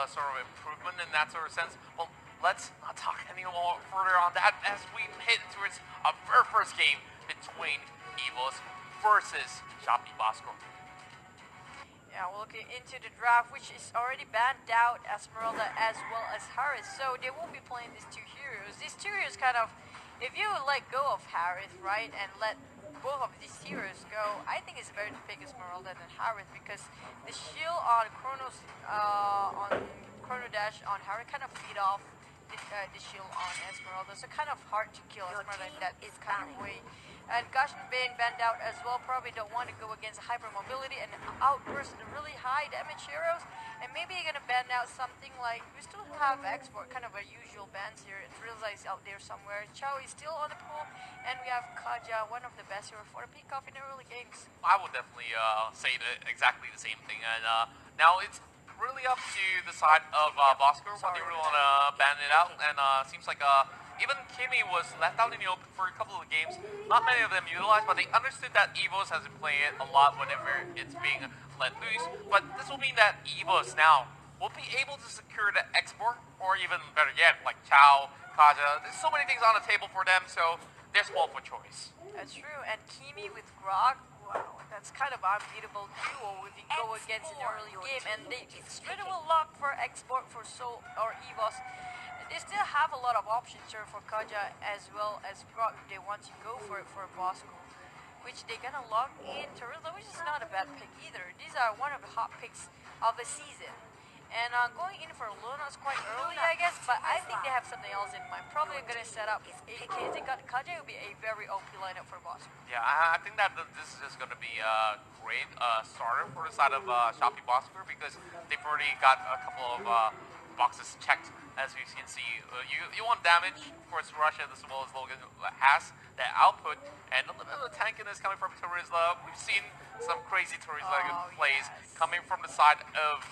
sort of improvement in that sort of sense. Well, let's not talk any more further on that as we head towards our very first game between Evos versus Shopee Bosco. Yeah, we're looking into the draft, which is already banned out Esmeralda as well as Harris, so they won't be playing these two heroes. These two heroes kind of, if you let go of Harris, right, and let both of these heroes go, I think it's better to pick Esmeralda than Harith because the shield on Chrono Dash on Harith kind of feed off the shield on Esmeralda, so kind of hard to kill Esmeralda in that kind of way. And Gashin being banned out as well, probably don't want to go against hyper mobility and outburst the really high damage heroes. And maybe you're gonna ban out something like, we still have export, kind of a usual bans here. Drilza is out there somewhere. Chao is still on the pool, and we have Kaja, one of the best heroes for the peak off in the early games. I would definitely say exactly the same thing. And now it's really up to the side of Bosco when they really want to ban it out. And seems like even Kimmy was left out in the open for a couple of games. Not many of them utilized, but they understood that Evos has been playing it a lot whenever it's being let loose. But this will mean that Evos now will be able to secure the export, or even better yet, like Chao, Kaja. There's so many things on the table for them, so they're small for choice. That's true, and Kimi with Grog, wow, that's kind of unbeatable duo if you go against an early game, and they straight away lock for export for Soul or Evos. They still have a lot of options here for Kaja as well as Grog if they want to go for it for Bosco, which they're gonna lock in Terizla, which is not a bad pick either. These are one of the hot picks of the season. And going in for Luna is quite early, I guess, but I think they have something else in mind. Probably gonna set up, in case they got Kaja, it would be a very OP lineup for Bosco. Yeah, I think that this is just going to be a great starter for the side of Shopee Bosco because they've already got a couple of boxes checked. As you can see, you want damage. Of course, Russia as well as Logan has that output, and a little bit of the tankiness coming from Terizla. We've seen some crazy Terizla plays coming from the side of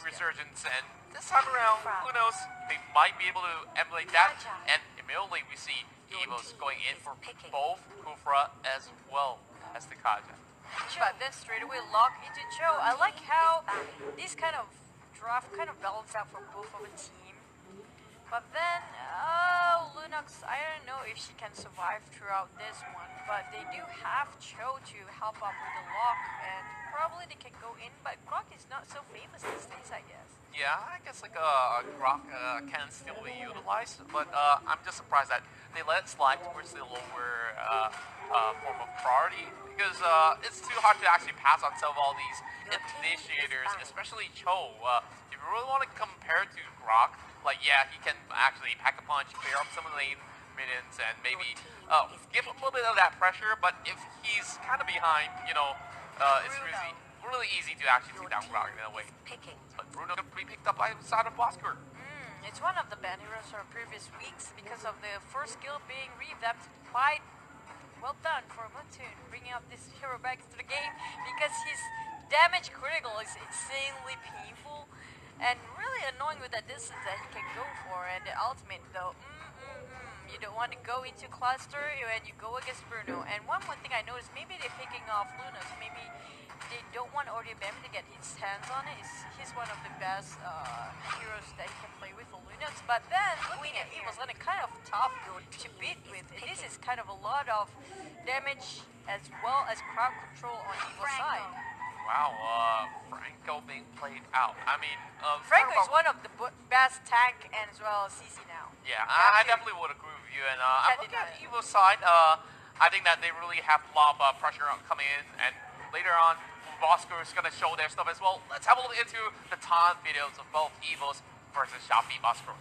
Resurgence, and this time around, who knows? They might be able to emulate that, and immediately we see Evos going in for both Kufra as well as the Kaja. But then straight away lock into Cho. I like how this kind of draft kind of balance out for both of the team. But then, Lunox, I don't know if she can survive throughout this one, but they do have Cho to help out with the lock, and probably they can go in, but Grok is not so famous these days, I guess. Yeah, I guess like Grok can still be utilized, but I'm just surprised that they let it slide towards the lower form of priority, because it's too hard to actually pass on some of all these initiators, especially Cho. If you really want to compare to Grok, like, yeah, he can actually pack a punch, clear up some of the lane minions, and maybe give a little bit of that pressure, but if he's kind of behind, it's really easy to actually take down Grok in a way. But Bruno could be picked up by the side of Bosker. It's one of the band heroes from previous weeks because of the first skill being revamped. Quite well done for Mutun, bringing up this hero back into the game because his damage critical is insanely painful and really annoying with that distance that he can go for, and the ultimate though, You don't want to go into cluster when you go against Bruno. And one more thing I noticed, maybe they're picking off Luna, so maybe they don't want Audio Bambi to get his hands on it. He's one of the best heroes that he can play with for Lunas. But then, looking at Evil's Luna, kind of tough to beat with. And this is kind of a lot of damage as well as crowd control on Evil's side. Wow, Franco being played out. I mean, Franco is one of the best tank and as well as CC now. Yeah, I definitely would agree with you. And I'm looking at Evo's side. I think that they really have a lot of pressure coming in. And later on, Bosco is going to show their stuff as well. Let's have a look into the time videos of both Evos versus Shopee Bosco.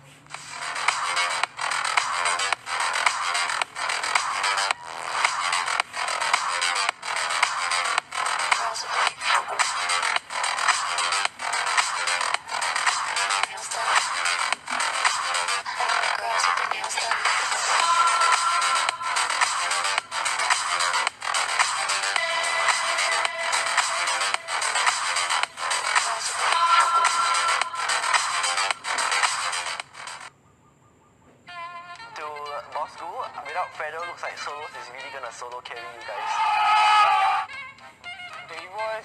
Without Fredo, looks like Solos is really gonna solo carry you guys. Untuk Evos,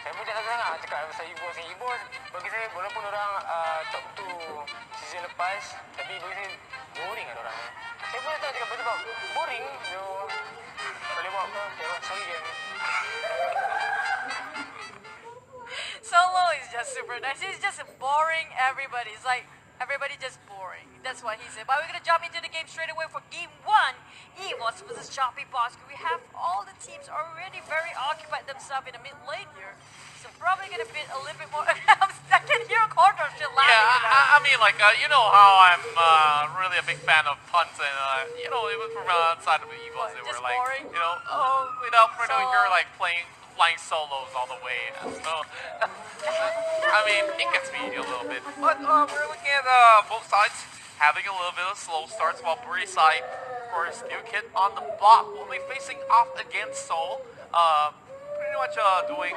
saya pun tak tahu sangat cakap pasal Evos ni. Evos bagi saya walaupun orang top 2 season lepas, tapi bagi saya boring lah orang ni. Saya pun tak tahu cakap sebab boring. So, boleh buat apa? Sorry game. Solo is just super nice. He's just boring everybody. It's like everybody just boring. That's what he said. But we're gonna jump into the game straight away for game 1. Evos versus Shopee Bosco. We have all the teams already very occupied themselves in the mid lane here. So probably gonna be a little bit more. I can hear Corridor still laughing. Yeah, I mean, like, you know how I'm really a big fan of puns, and you know, even from outside of the Evos, they were like, boring? you know, oh, without Fredo, you're like flying solos all the way. So, I mean, it gets me a little bit. But we're looking at both sides having a little bit of slow starts, while Bree side, of course, New Kid on the block will be facing off against Soul. Pretty much doing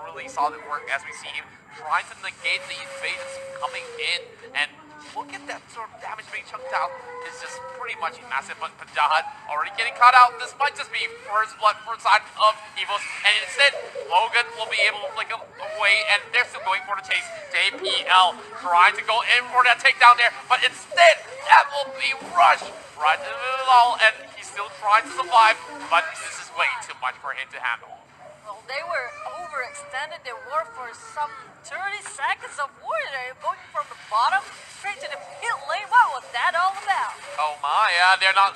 really solid work as we see him trying to negate the invasions coming in. And look at that sort of damage being chunked out. It's just pretty much massive. But Pajad already getting caught out. This might just be first blood for side of Evos. And instead, Logan will be able to flick away. And they're still going for the chase. JPL trying to go in for that takedown there. But instead, that will be Rush right in the middle. And he's still trying to survive. But this is way too much for him to handle. Well, they were overextended their war for some 30 seconds of war. They're going from the bottom straight to the pit lane. What was that all about? Oh my, yeah, they're not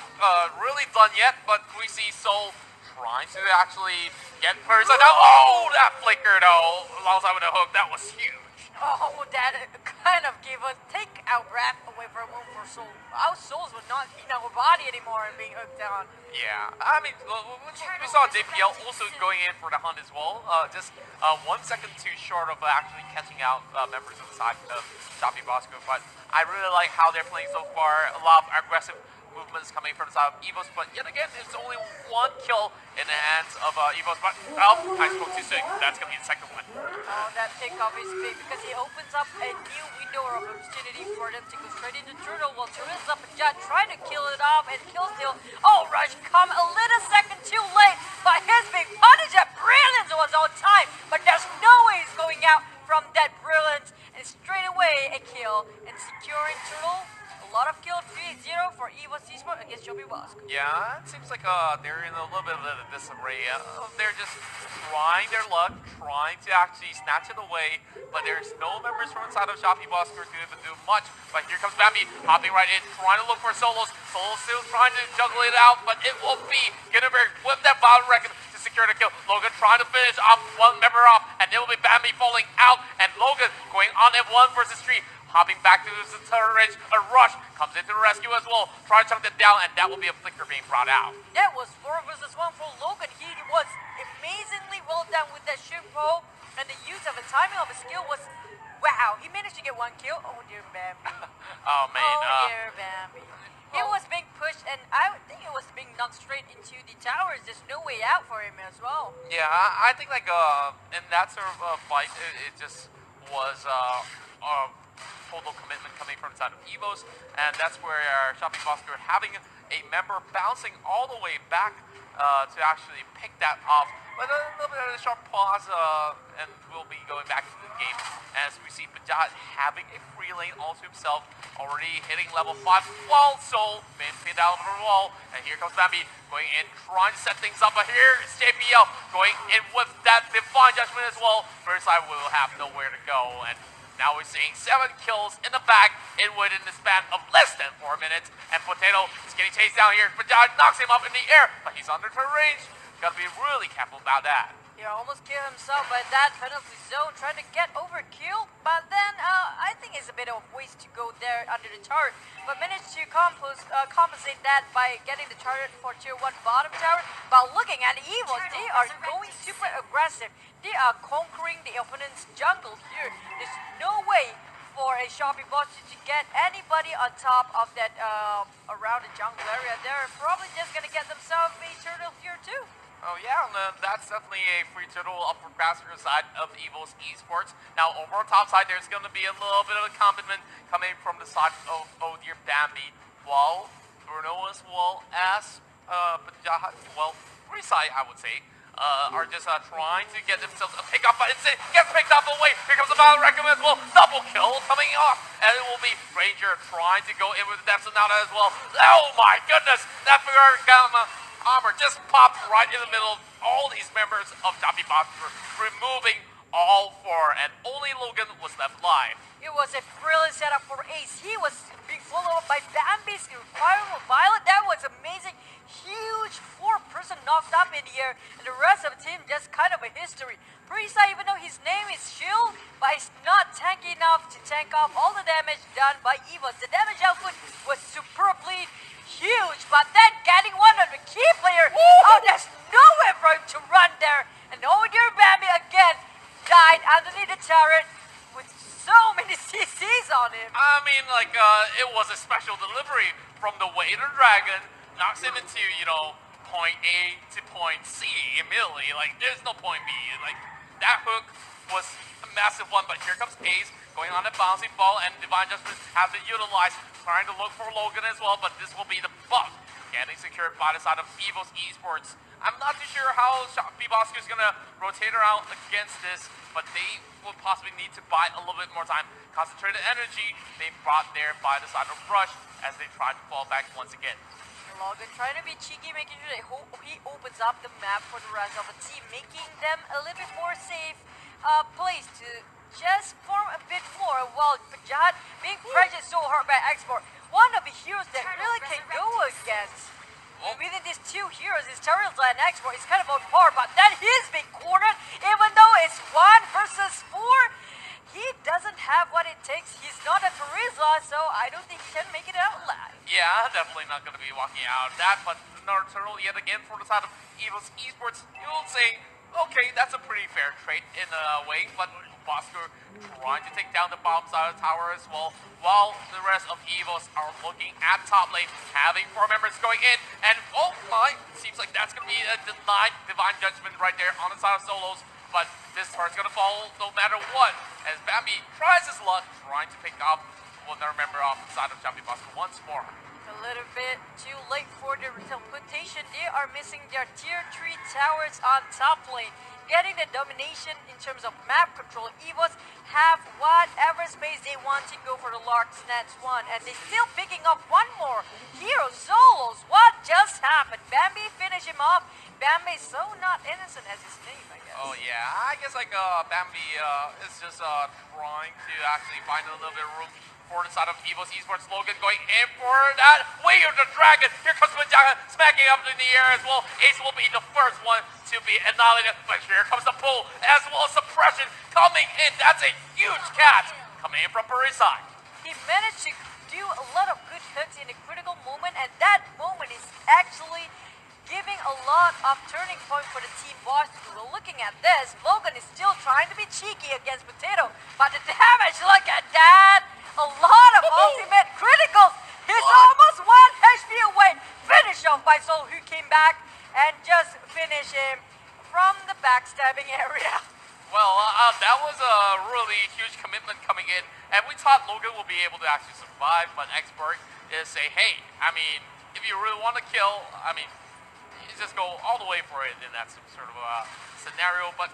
really done yet, but we see Soul trying to actually get first. Oh, that flicker though, alongside with the hook, that was huge. Oh, that kind of gave us take our breath away from him for Soul. Our souls were not in our body anymore and being hooked down. Yeah, I mean, we saw JPL also going in for the hunt as well. Just 1 second too short of actually catching out members of the side of Shopee Bosco. But I really like how they're playing so far. A lot of aggressive movements coming from the side of Evos, but yet again, it's only 1 kill in the hands of Evos. But I spoke too soon. That's gonna be the second one. Oh, that pickoff is big because he opens up a new window of opportunity for them to go straight into Turtle. While Turtle's up and Jet trying to kill it off and kill still. Oh, Rush come a little second too late, but his big punish at Brilliance was on time. But there's no way he's going out from that Brilliance, and straight away a kill and securing Turtle. A lot of kills, 3-0 for Evos Esport against Shopee Bosco. Yeah, it seems like they're in a little bit of a disarray. They're just trying their luck, trying to actually snatch it away, but there's no members from inside of Shopee Bosco to even do much. But here comes Bambi, hopping right in, trying to look for Solos. Solos still trying to juggle it out, but it will be Ginneberg with that bottom record to secure the kill. Logan trying to finish off one member off, and it will be Bambi falling out, and Logan going on at 1 versus 3. Hopping back to the turret ridge, a Rush comes into the rescue as well, trying to chunk it down, and that will be a flicker being brought out. That was 4 versus 1 for Logan. He was amazingly well done with that shimpo, and the use of the timing of his skill was, wow. He managed to get 1 kill. Oh dear Bambi. Oh man. Oh dear Bambi. He was being pushed, and I would think it was being knocked straight into the towers. There's no way out for him as well. Yeah, I think like in that sort of fight, it just was total commitment coming from side of Evos, and that's where Shopping Buster having a member bouncing all the way back to actually pick that off. But a little bit of a sharp pause, and we'll be going back into the game as we see Pajat having a free lane all to himself, already hitting level 5, while Soul been pinned out of the wall. And here comes Bambi going in, trying to set things up. But here is JPL going in with that Divine Judgment as well. First side will have nowhere to go, and now we're seeing 7 kills in the bag within the span of less than 4 minutes. And Potato is getting chased down here. Pajat knocks him up in the air, but he's under the range. Gotta be really careful about that. Yeah, almost killed himself by that penalty zone, trying to get overkill. But then I think it's a bit of a waste to go there under the turret. But managed to compensate that by getting the turret for tier 1 bottom tower. But looking at Evos, they are going super aggressive. They are conquering the opponent's jungle here. There's no way for a Shopping Buster to get anybody on top of that around the jungle area. They're probably just gonna get themselves a turtle here too. Oh yeah, and that's definitely a free turtle up for grabs for the side of Evil's Esports. Now over on top side, there's going to be a little bit of a compliment coming from the side of dear Bambi, while Bruno as well as free side, I would say, are just trying to get themselves a pick up, but instead gets picked up away. Here comes the battle record as well. Double kill coming off, and it will be Ranger trying to go in with the depths of Nana as well. Oh my goodness, that Gamma armor just popped right in the middle of all these members of Shopping Buster, removing all 4, and only Logan was left alive. It was a brilliant setup for Ace. He was being followed up by Bambi's Requirement Violet. That was amazing. Huge 4-person knocked up in the air, and the rest of the team just kind of a history. Brisa, even though his name is Shield, but he's not tanky enough to tank off all the damage done by Evos. The damage output was superbly huge, but then getting one of the key players, oh, there's nowhere for him to run there. And oh dear, Bambi again died underneath the turret with so many CCs on him. I mean, like, it was a special delivery from the Wader Dragon, knocks him into, point A to point C immediately. Like, there's no point B. Like, that hook was a massive one, but here comes Ace going on a bouncing ball, and Divine Judgment has been utilized, trying to look for Logan as well, but this will be the buff getting secured by the side of Evil's Esports. I'm not too sure how Shopping Buster is going to rotate around against this, but they will possibly need to buy a little bit more time. Concentrated energy they brought there by the side of Rush as they try to fall back once again. Logan trying to be cheeky, making sure that he opens up the map for the rest of the team, making them a little bit more safe place to just form a bit more, while Pajat being pressured so hard by Export. One of the heroes that really can go against. Within these 2 heroes, his Turtles and Export is kind of on par, but then he's being cornered, even though it's 1 versus 4. He doesn't have what it takes. He's not a Charisma, so I don't think he can make it out alive. Yeah, definitely not going to be walking out of that, but another turtle yet again for the side of Evil's Esports. You'll say, okay, that's a pretty fair trade in a way, but Buster trying to take down the bottom side of the tower as well, while the rest of Evos are looking at top lane, having 4 members going in, and oh my, seems like that's going to be a denied Divine Judgment right there on the side of Solos, but this turret's going to fall no matter what, as Bambi tries his luck, trying to pick up another member off the side of Shopping Buster once more. A little bit too late for the teleportation. They are missing their tier 3 towers on top lane. Getting the domination in terms of map control. Evos have whatever space they want to go for the Lark Snatch 1. And they're still picking up one more hero, Solos. What just happened? Bambi finished him off. Bambi is so not innocent as his name, I guess. Oh yeah, I guess like Bambi is just trying to actually find a little bit of room for the side of Evil's Esports. Logan going in for that. Way of the Dragon. Here comes Manjaga smacking up in the air as well. Ace will be the first one to be annihilated. But here comes the pull as well as suppression coming in. That's a huge cat coming in from Puri's side. He managed to do a lot of good hits in a critical moment, and that moment is actually giving a lot of turning point for the team boss. We're looking at this. Logan is still trying to be cheeky against Potato, but the damage, look at that! A lot of ultimate criticals. He's almost 1 HP away. Finished off by Soul, who came back and just finished him from the backstabbing area. Well, that was a really huge commitment coming in, and we thought Logan would be able to actually survive, but Expert is say, hey, I mean, if you really want to kill, I mean, you just go all the way for it in that sort of scenario, but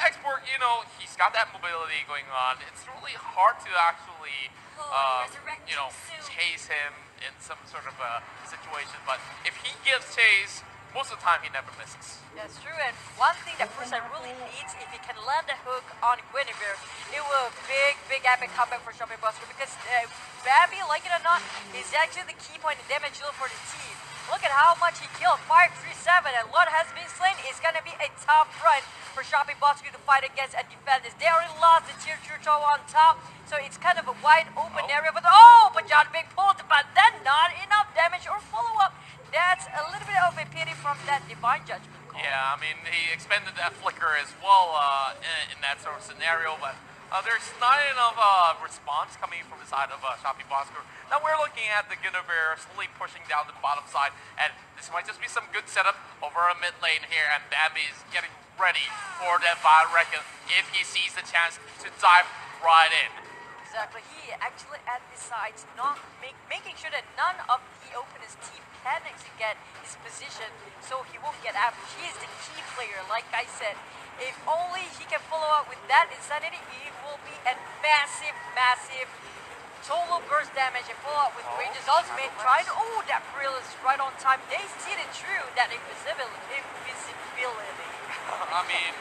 Expert, you know, he's got that mobility going on. It's really hard to actually, you know, chase him in some sort of a situation, but if he gives chase, most of the time he never misses. That's true, and one thing that Prusa really needs, if he can land a hook on Guinevere, it will big epic comeback for Shopping Buster, because Babby, like it or not, is actually the key point in damage deal for the team. Look at how much he killed, 537, and Lord has been slain. It's gonna be a tough run for Shopping Buster to fight against and defend this. They already lost the tier 2 troll on top, so it's kind of a wide open area, but but John Big pulled, but then not enough damage or follow-up. That's a little bit of a pity from that Divine Judgment call. Yeah, I mean, he expended that flicker as well in that sort of scenario, but there's not enough response coming from the side of Shopping Bosco. Now we're looking at the Guinevere slowly pushing down the bottom side, and this might just be some good setup over a mid lane here, and Bambi is getting ready for that Vile Reckon if he sees the chance to dive right in. Exactly, he actually at the sides, not making sure that none of the opponent's team can actually get his position, so he won't get average. He is the key player, like I said. If only he can follow up with that insanity, it will be a massive total burst damage and follow up with Ranger's ultimate. Trying to, that Brill is right on time. They see it through that invisibility. I mean,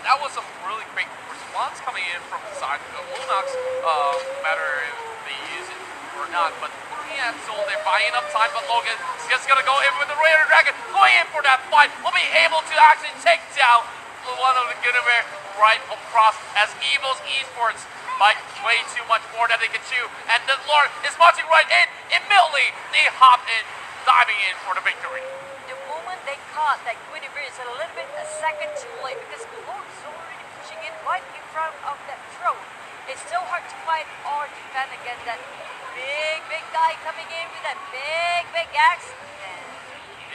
that was a really great response coming in from the side of Lunox, no matter if they use it or not. But looking at Soul, they're buying up time, but Logan is just going to go in with the Raider Dragon, going in for that fight. Will be able to actually take down one of the Guinevere right across as Evil's Esports like way too much more that they can chew. And the Lord is marching right in. Immediately, they hop in, diving in for the victory. The moment they caught that Guinevere is a little bit a second too late, because the Lord is already pushing in right in front of that throne. It's so hard to fight or defend against that big guy coming in with that big axe.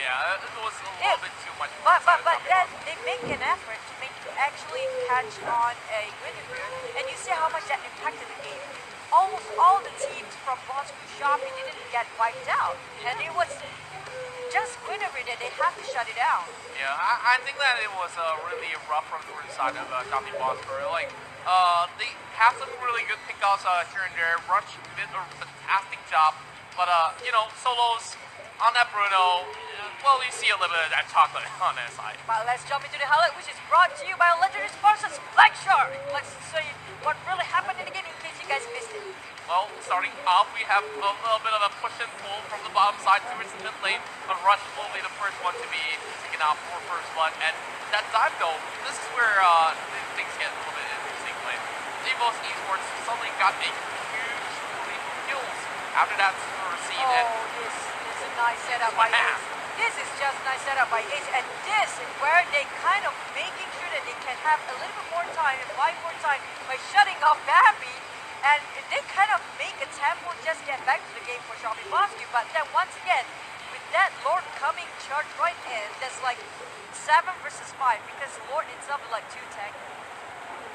Yeah, it was a little bit too much. But then they make an effort to actually catch on a Guinevere, and you see how much that impacted the game. Almost all the teams from Bosco Shopping didn't get wiped out, and it was just Guinevere that they have to shut it down. Yeah, I think that it was really rough from the side of Shopping Bosco. Like, they have some really good pickups here and there. Rush did a fantastic job, but you know, solos on that Bruno, well, you see a little bit of that chocolate on that side. But let's jump into the highlight, which is brought to you by legendary sponsors Black Shark. Let's show you what really happened in the game in case you guys missed it. Well, starting off, we have a little bit of a push and pull from the bottom side towards the mid lane, but Rush will be the first one to be taken out for first blood. And that dive, though, this is where things get a little bit interesting. Like, Evil's Esports suddenly got a huge lead of kills after that sort of scene. And This is a nice setup by Ace. This is just nice setup by Ace, and this is where they kind of making sure that they can have a little bit more time and buy more time by shutting off Bambi, and they kind of make a tempo just get back to the game for Shopping Bosque. But then once again, with that Lord coming charge right in, that's like 7 versus 5, because Lord itself is like 2 tank.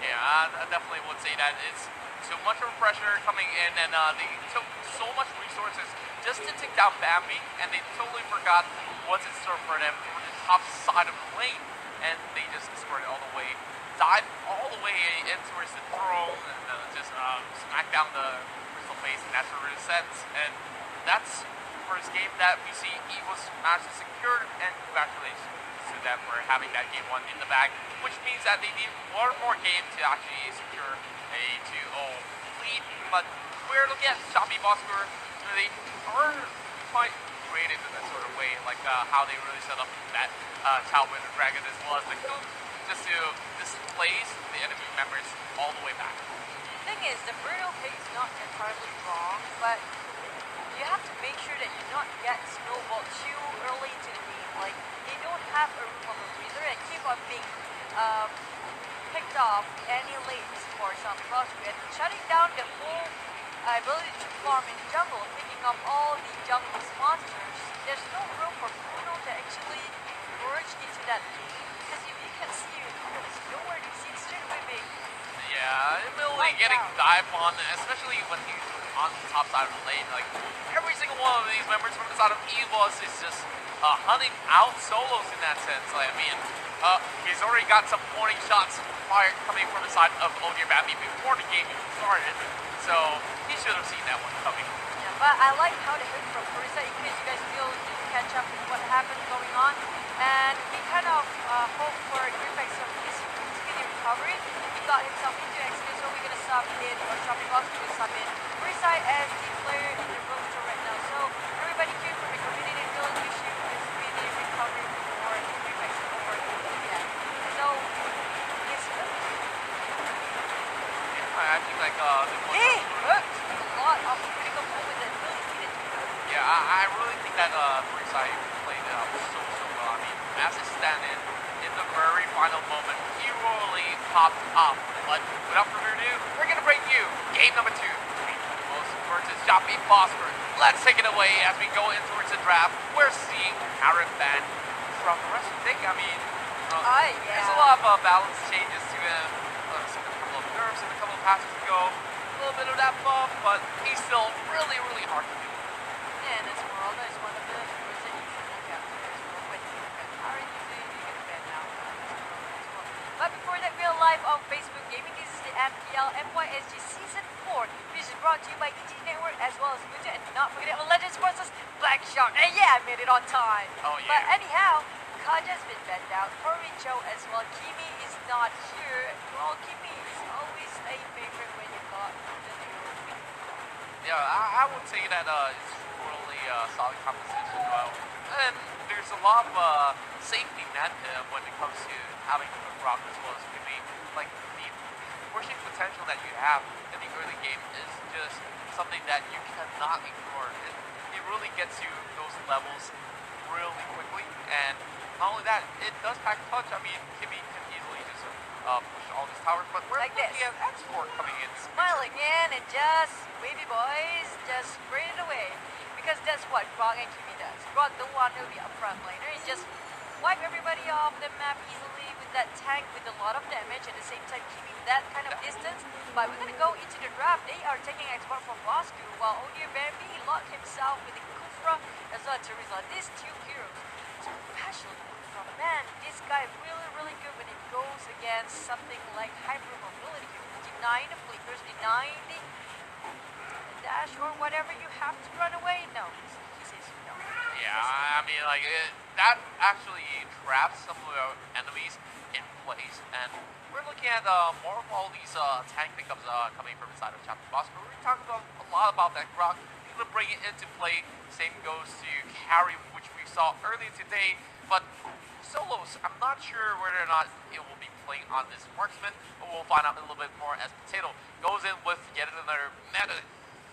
yeah, I definitely would say that it's too much of pressure coming in, and they took so much resources just to take down Bambi, and they totally forgot what's in store for them for the top side of the lane, and they just destroyed it all the way, dive all the way in towards the throne, and just smack down the crystal face in that sort of sense. And that's the first game that we see Evil's match is secured, and congratulations to them for having that game 1 in the bag, which means that they need one more game to actually secure a 2-0 lead. But we're looking at Shopee Bosco. They are quite creative in that sort of way, like how they really set up that Child Winter Dragon as well as the coup, just to displace the enemy members all the way back. The thing is, the Bruno pick is not entirely wrong, but you have to make sure that you not get snowballed too early into the game. Like, they don't have a room of a breather and keep on being picked off any lanes for some crossfit, shutting down the whole ability to farm in jungle, picking up all the jungle monsters. There's no room for Bruno to actually merge into that game. Because if you can't see you. There's nowhere to see it straight away being Yeah, really Right getting down. dived on, especially when he's on the top side of the lane. Like, every single one of these members from the side of EVOS is just hunting out solos in that sense. Like, I mean, he's already got some warning shots coming from the side of Odir Bambi before the game even started. So, he should have seen that one coming. Yeah, but I like how they hit from Orisa in case you guys still need to catch up with what happened going on. And we kind of hope for Greenback some speedy recovery. He got himself into XP, so we're gonna sub in, or Shopping Box will sub in Orisa as the player in the roster right now. So everybody queue for the community field, wish you a speedy recovery for Greenback over yeah. So it's I think, like, he hurt a lot of critical moment that really needed to hurt. yeah, I really think that Brisai played it out so well. I mean, as a stand-in in the very final moment, he really popped up. But without further ado, we're gonna bring you game number 2. Most versus Shopping Phosphor. Let's take it away as we go in towards the draft. We're seeing Aaron Van from the rest of the day. I mean, there's a lot of balance changes to him. A couple of nerfs and a couple of passes to go. A little bit of that buff, but he's still really, really hard to do. Yeah, and Esmeralda is one of the heroes that you should look after as well. When you get Aaron, you get banned now. But before that, real live on Facebook Gaming, this is the MPL MYSG Season 4, which is brought to you by EG Network as well as Muja. And do not forget about Legends versus Black Shark. And yeah, I made it on time. Oh, yeah. But anyhow, Kaja's been banned out. Horicho as well. Kimi is not here. Well, Kimi is always a favorite when you got the new. Yeah, I would say that it's really solid composition. And there's a lot of safety net when it comes to having a rock as well as Kimi. Like, the pushing potential that you have in the early game is just something that you cannot ignore. It really gets you those levels really quickly. And not only that, it does pack a punch. I mean, Kimi can easily just push all these towers, but we're Like looking this. at export coming in. Smiling in and just wavy boys, just spray it away. Because that's what Grog and Kimi does. Grog don't want to be a front laner. He just wipe everybody off the map easily with that tank with a lot of damage. At the same time, keeping that kind of distance. But we're gonna go into the draft. They are taking export from Bosku, while Odir Bambi locked himself with the Kufra as well as Teresa. These two heroes, especially from man, this guy really good when it goes against something like hyper mobility. Denying the flickers, denying the dash or whatever you have to run away. No, he says no. Yeah, I mean, like, that actually traps some of the enemies in place, and we're looking at more of all these tank pickups coming from inside of Chapter Boss, but we're talking about a lot about that Grok. He's going to bring it into play. Same goes to carry, which we saw earlier today, but solos, I'm not sure whether or not it will be playing on this marksman, but we'll find out a little bit more as Potato goes in with yet another meta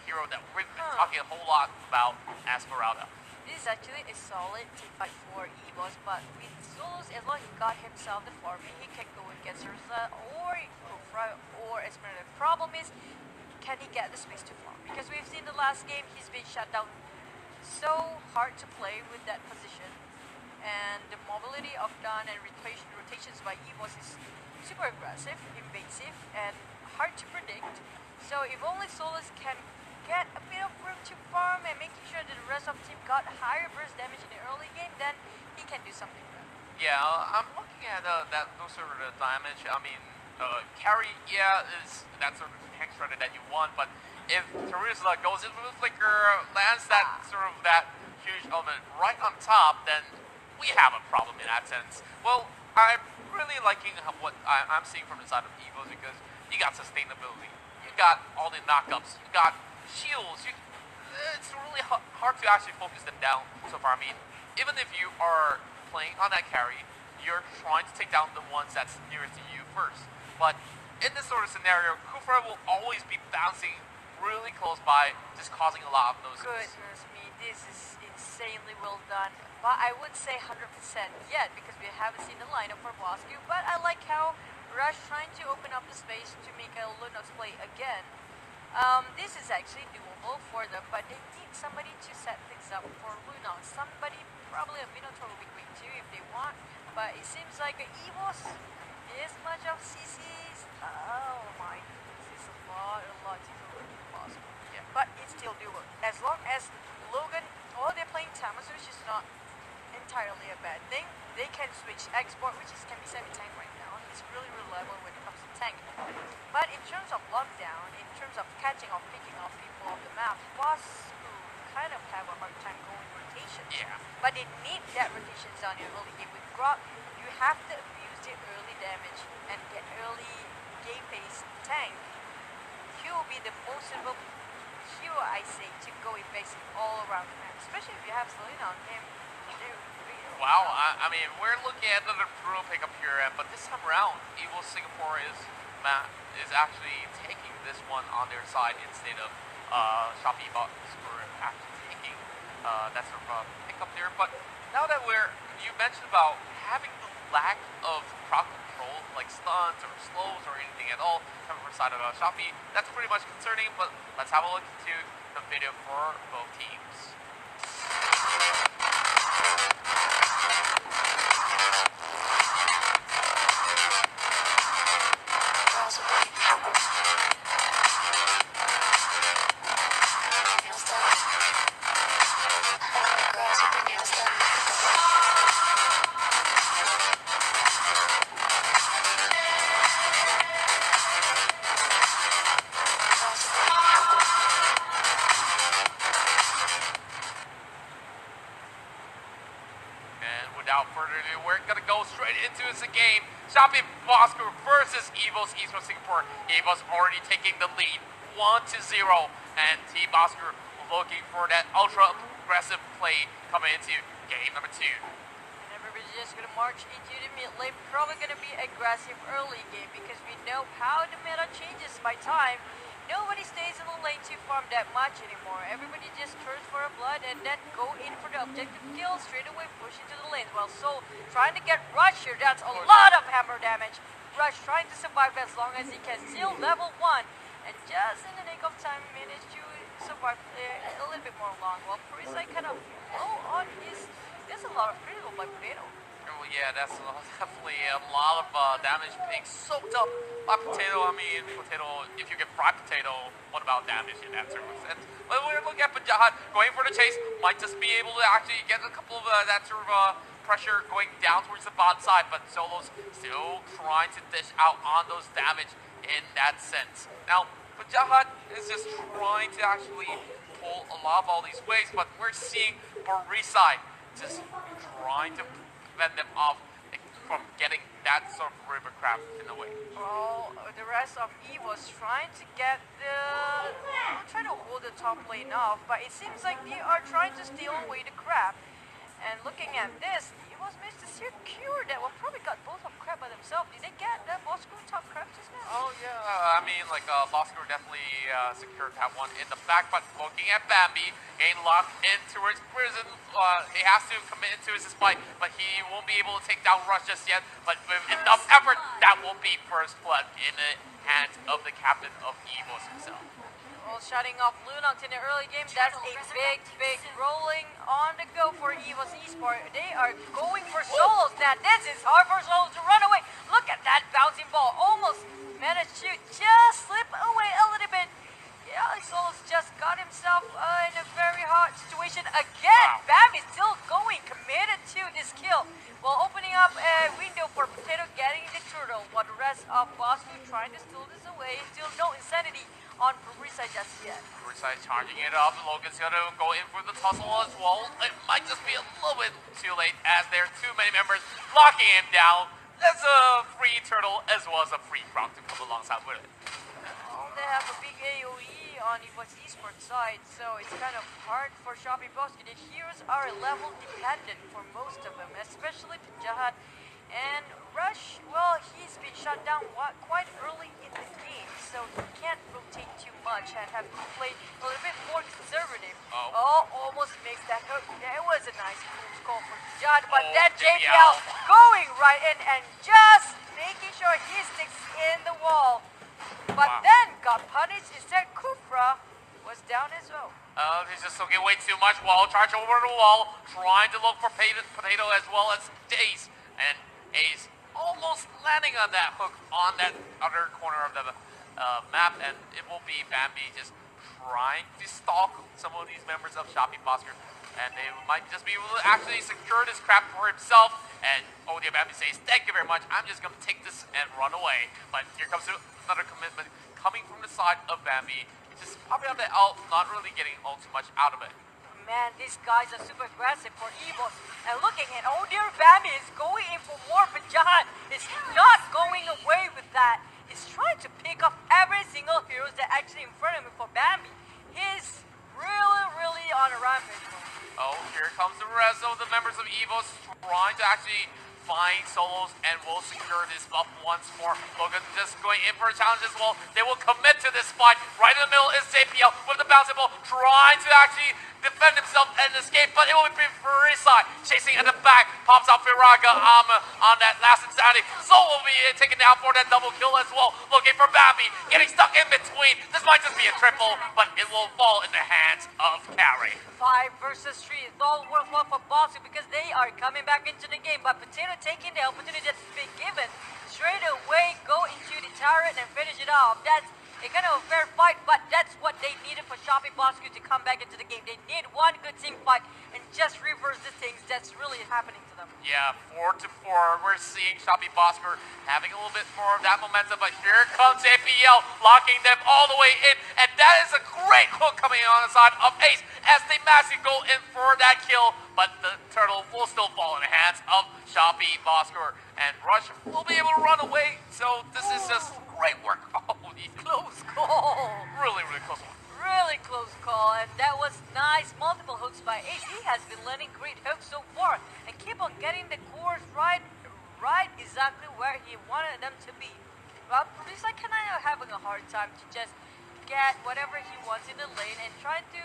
hero that we've been talking a whole lot about, Esmeralda. This is actually a solid team fight for EVOS, but with solos, as long as he got himself the farming, he can go and get Ursa or Kufra or Esmeralda. The problem is, can he get the space to farm? Because we've seen the last game, he's been shut down so hard to play with that position. And the mobility of Dawn and rotations by EVOS is super aggressive, invasive, and hard to predict. So if only Solus can get a bit of room to farm and making sure that the rest of the team got higher burst damage in the early game, then he can do something good. Yeah, I'm looking at those sort of the damage. I mean, carry, yeah, is that sort of tank shredder that you want, but if Teresa goes in with a flicker, lands that sort of that huge element right on top, then we have a problem in that sense. Well, I'm really liking what I'm seeing from the side of EVOS because you got sustainability, you got all the knockups, you got shields. It's really hard to actually focus them down so far. I mean, even if you are playing on that carry, you're trying to take down the ones that's nearest to you first. But in this sort of scenario, Kufra will always be bouncing really close by, just causing a lot of noses. Goodness me, this is insanely well done. But I would say 100% yet because we haven't seen the lineup for Bosku. But I like how Rush trying to open up the space to make a Lunox play again. This is actually doable for them, but they need somebody to set things up for Lunox. Somebody, probably a Minotaur will be great too if they want. but it seems like EVOS is much of CC's. Oh my, this is a lot to do with possible. Yeah. But it's still doable. As long as Logan, or they're playing Tamasu, which is not entirely a bad thing. They can switch export, which is can be semi-tank right now. He's really reliable when it comes to tank. But in terms of lockdown, in terms of catching or picking off people off the map, Boss kind of have a hard time going rotations. Yeah. But they need that rotations on in early game. With Grok, you have to abuse the early damage and get early game pace tank. He will be the most suitable hero, I say, to go invasive all around the map. Especially if you have Selena on him. Wow, I mean, we're looking at another brutal pickup here, but this time around, Evil Singapore is actually taking this one on their side instead of Shopee Box for actually taking that sort of pickup there. But now that you mentioned about having the lack of crowd control, like stuns or slows or anything at all coming from the side of Shopee, that's pretty much concerning. But let's have a look into the video for both teams. Without further ado, we're gonna go straight into this game. Shopee Bosco versus EVOS Esports Singapore. EVOS already taking the lead, 1-0, and Team Bosco looking for that ultra aggressive play coming into game number 2. And everybody's just gonna march into the mid lane. Probably gonna be aggressive early game because we know how the meta changes by time. Nobody stays in the lane to farm that much anymore. Everybody just turns for a blood and then go in for the objective kill, straight away push into the lanes. While Soul trying to get Rush here, that's a lot of hammer damage. Rush trying to survive as long as he can, still level 1. And just in the nick of time managed to survive a little bit more long. While Parisai kind of low on his, there's a lot of critical by Potato. Oh yeah, that's definitely a lot of damage being soaked up by Potato. I mean, Potato, if you get fried Potato, what about damage in that sort of sense? But we're looking at Bajahat going for the chase, might just be able to actually get a couple of that sort of pressure going down towards the bot side, but Solo's still trying to dish out on those damage in that sense. Now, Bajahat is just trying to actually pull a lot of all these ways, but we're seeing Barisai just trying to prevent them off from getting that sort of river crab in the way. Well, the rest of EVO's trying to get trying to hold the top lane off, but it seems like they are trying to steal away the crab. And looking at this, EVO's managed to secure that. Well, probably got both of crab by themselves. Did they get that Bosco top crab just now? Oh yeah, I mean, like Bosco definitely secured that one in the back, but looking at Bambi, getting locked in towards prison, he has to commit into his fight, but he won't be able to take down Rush just yet, but with enough effort, that will be first blood in the hands of the captain of EVOS himself. Well, shutting off Lunox in the early game, that's a big rolling on the go for EVOS Esports. They are going for solos. Now, this is hard for solos to run away. Look at that bouncing ball. Almost managed to just slip away a little bit. Yeah, Solos just got himself in a very hard situation again. Wow. Bam is still going, committed to this kill. While opening up a window for Potato getting the turtle, while the rest of Bosco trying to steal this away. Still no insanity on Parisa just yet. Parisa charging it up, Logan's gonna go in for the tussle as well. It might just be a little bit too late as there are too many members locking him down. There's a free turtle as well as a free frog to come alongside with it. Oh, they have a big AoE on EVOS Esports side, so it's kind of hard for Shopee Bosco. The heroes are level dependent for most of them, especially Jahat. And Rush, well, he's been shut down quite early in the game, so he can't rotate too much and have to play a little bit more conservative. Oh, almost makes that hook. That was a nice call for Jahat, but then JBL going right in and just making sure he sticks in the wall. But then got punished. Instead, Kufra was down as well. He's just looking way too much. Wall charge over the wall, trying to look for Potato as well as Dace. and Ace almost landing on that hook on that other corner of the map, and it will be Bambi just trying to stalk some of these members of Shopee Bosker, and they might just be able to actually secure this crap for himself. And Odia Bambi says, "Thank you very much. I'm just gonna take this and run away." But here comes another commitment coming from the side of Bambi, just popping up the L, not really getting all too much out of it. Man, these guys are super aggressive for Evos. And looking at oh dear Bambi is going in for more, but Jahan is not going away with that. He's trying to pick off every single hero that actually in front of him for Bambi. He's really on a rampage. Oh, here comes the rest of the members of Evos trying to actually find solos and will secure this buff once more. Logan just going in for a challenge as well. They will commit to this fight. Right in the middle is JPL with the bouncing ball, trying to actually defend himself and escape, but it will be Furisai chasing at the back. Pops out Firaga on that last insanity. Soul will be taken down for that double kill as well. Looking for Bambi, getting stuck in between. This might just be a triple, but it will fall in the hands of Carry. 5 versus 3. It's all worthwhile for Boxer because they are coming back into the game. But Potato taking the opportunity that's been given. Straight away, go into the turret and finish it off. That's a kind of a fair fight, but that's what they needed for Shopee Bosker to come back into the game. They need one good team fight and just reverse the things that's really happening to them. Yeah, 4-4. We're seeing Shopee Bosker having a little bit more of that momentum, but here comes APL locking them all the way in, and that is a great hook coming on the side of Ace as they massively go in for that kill, but the turtle will still fall in the hands of Shopee Bosker, and Rush will be able to run away, so this is just great work. Oh, Close call. really close one. Really close call, and that was nice. Multiple hooks by Ace. He has been landing great hooks so far and keep on getting the cores right exactly where he wanted them to be. But Producer kind of having a hard time to just get whatever he wants in the lane and try to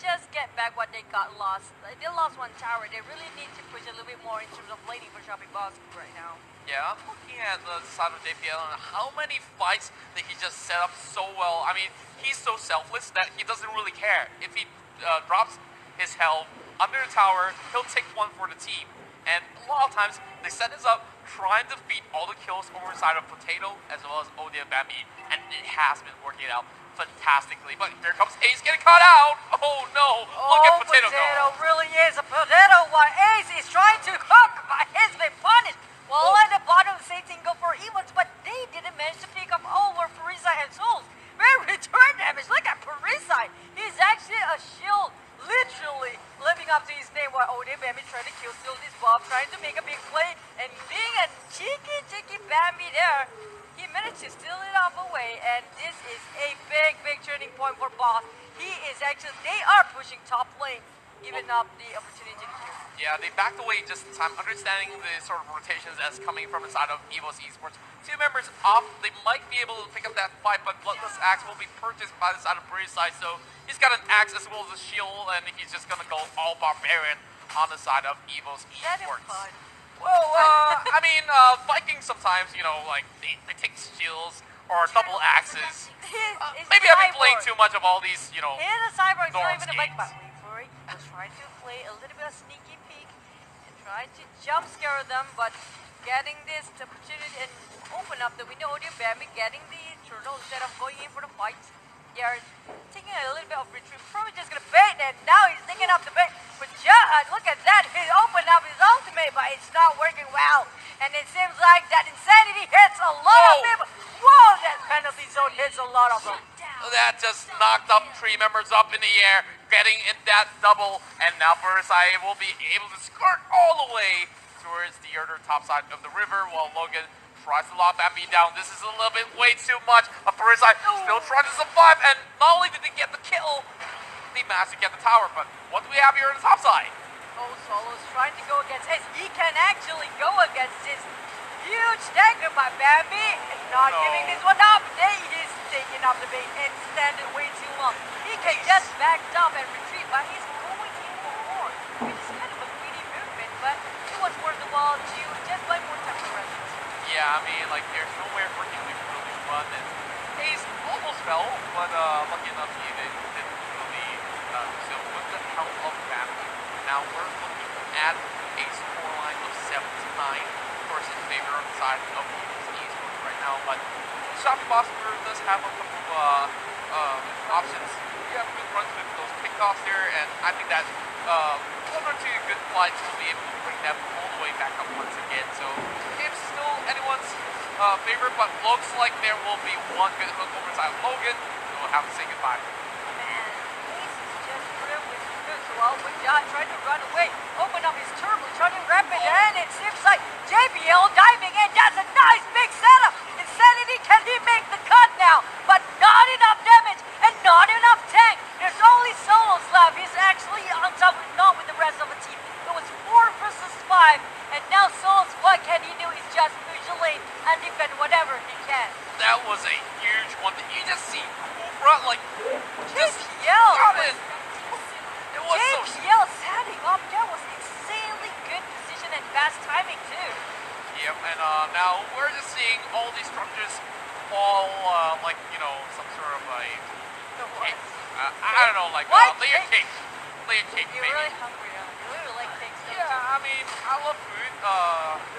just get back what they got lost. They lost one tower. They really need to push a little bit more in terms of laning for Shopee Bosker right now. Yeah, I'm looking at the side of JPL and how many fights that he just set up so well. I mean, he's so selfless that he doesn't really care. If he drops his health under the tower, he'll take one for the team. And a lot of times, they set this up trying to beat all the kills over the side of Potato as well as Odia Bambi, and it has been working out fantastically. But here comes Ace getting caught out. Oh no, look at Potato go. Really is a Potato while Ace is trying to hook, but he's been punished. Well, at the bottom, the same thing go for Evans, but they didn't manage to pick up over Parisa and Souls. Very return damage. Look at Parisa. He's actually a shield, literally living up to his name while Odia Bambi trying to kill steal this buff, trying to make a big play, and being a cheeky Bambi there, he managed to steal it off away, and this is a big turning point for Boss. They are pushing top lane, giving up the opportunity to kill. Yeah, they backed away just in time, understanding the sort of rotations as coming from the side of Evos Esports. 2 members off, they might be able to pick up that fight, but Bloodless Axe will be purchased by the side of Bree's side, so he's got an axe as well as a shield, and he's just gonna go all barbarian on the side of Evos That is Esports. fun. Well, I mean, Vikings sometimes, you know, like, they take shields or double axes. Maybe I've been playing too much of all these, you know, Here's a Cyborg, not Norms even a bike, games. but wait for it. He's trying to play a little bit of sneaky peek and trying to jump scare them, but getting this opportunity and open up the window. Odia Bambi getting the turtle instead of going in for the fight. They're taking a little bit of retreat. Probably just gonna bait, and now he's taking up the bait. But Jahan, look at that. He opened up his ultimate, but it's not working well. And it seems like that insanity hits a lot of people. Whoa, that penalty zone hits a lot of them. That just knocked up 3 members up in the air, getting in that double, and now Bursai will be able to skirt all the way towards the other top side of the river, while Logan tries to lock Bambi down. This is a little bit way too much. Bursai still trying to survive, and not only did they get the kill, they managed to get the tower, but what do we have here on the top side? Oh, Solo's trying to go against Ace. He can actually go against this huge dagger by Bambi. And not giving this one up. He's taking up the bait and standing way too long. He can just back up and retreat, but he's going in for more. It's kind of a greedy movement, but it was worth the while to just buy more time for rest. Yeah, I mean, like, there's nowhere for him to really run, and Ace almost fell, but lucky enough he didn't really still with the help of Bambi. Now we're looking at a scoreline of 7-9, of course, in favor of the side of esports right now. But Shopee Bosker does have a couple of options. You have good runs with those kickoffs there, and I think that one or two good flights will be able to bring them all the way back up once again. So it's still anyone's favorite, but looks like there will be one good hook over side of Logan. We'll have to say goodbye. Man, Ace is just really good. Well, with John trying to run away, open up his turbo, trying to wrap it in. It seems like JBL diving in. That's a nice big setup. Insanity, can he make the cut now? But not enough damage and not enough tank. There's only solos left. He's actually on top, not with the rest of the team. It was 4 versus 5, and now Solos, what can he do? Is just vigilate and defend whatever he can. That was a huge one. Did you just see Cobra, like, just JPL! got it? It was so... JPL setting up. That was insanely good position and fast timing too. Yep, and now we're just seeing all these structures fall, like, you know, some sort of a cake. I don't know, like, layer cake. Layer cake, You're maybe. really hungry, huh? You really like cakes, don't you? Yeah, I mean, I love food,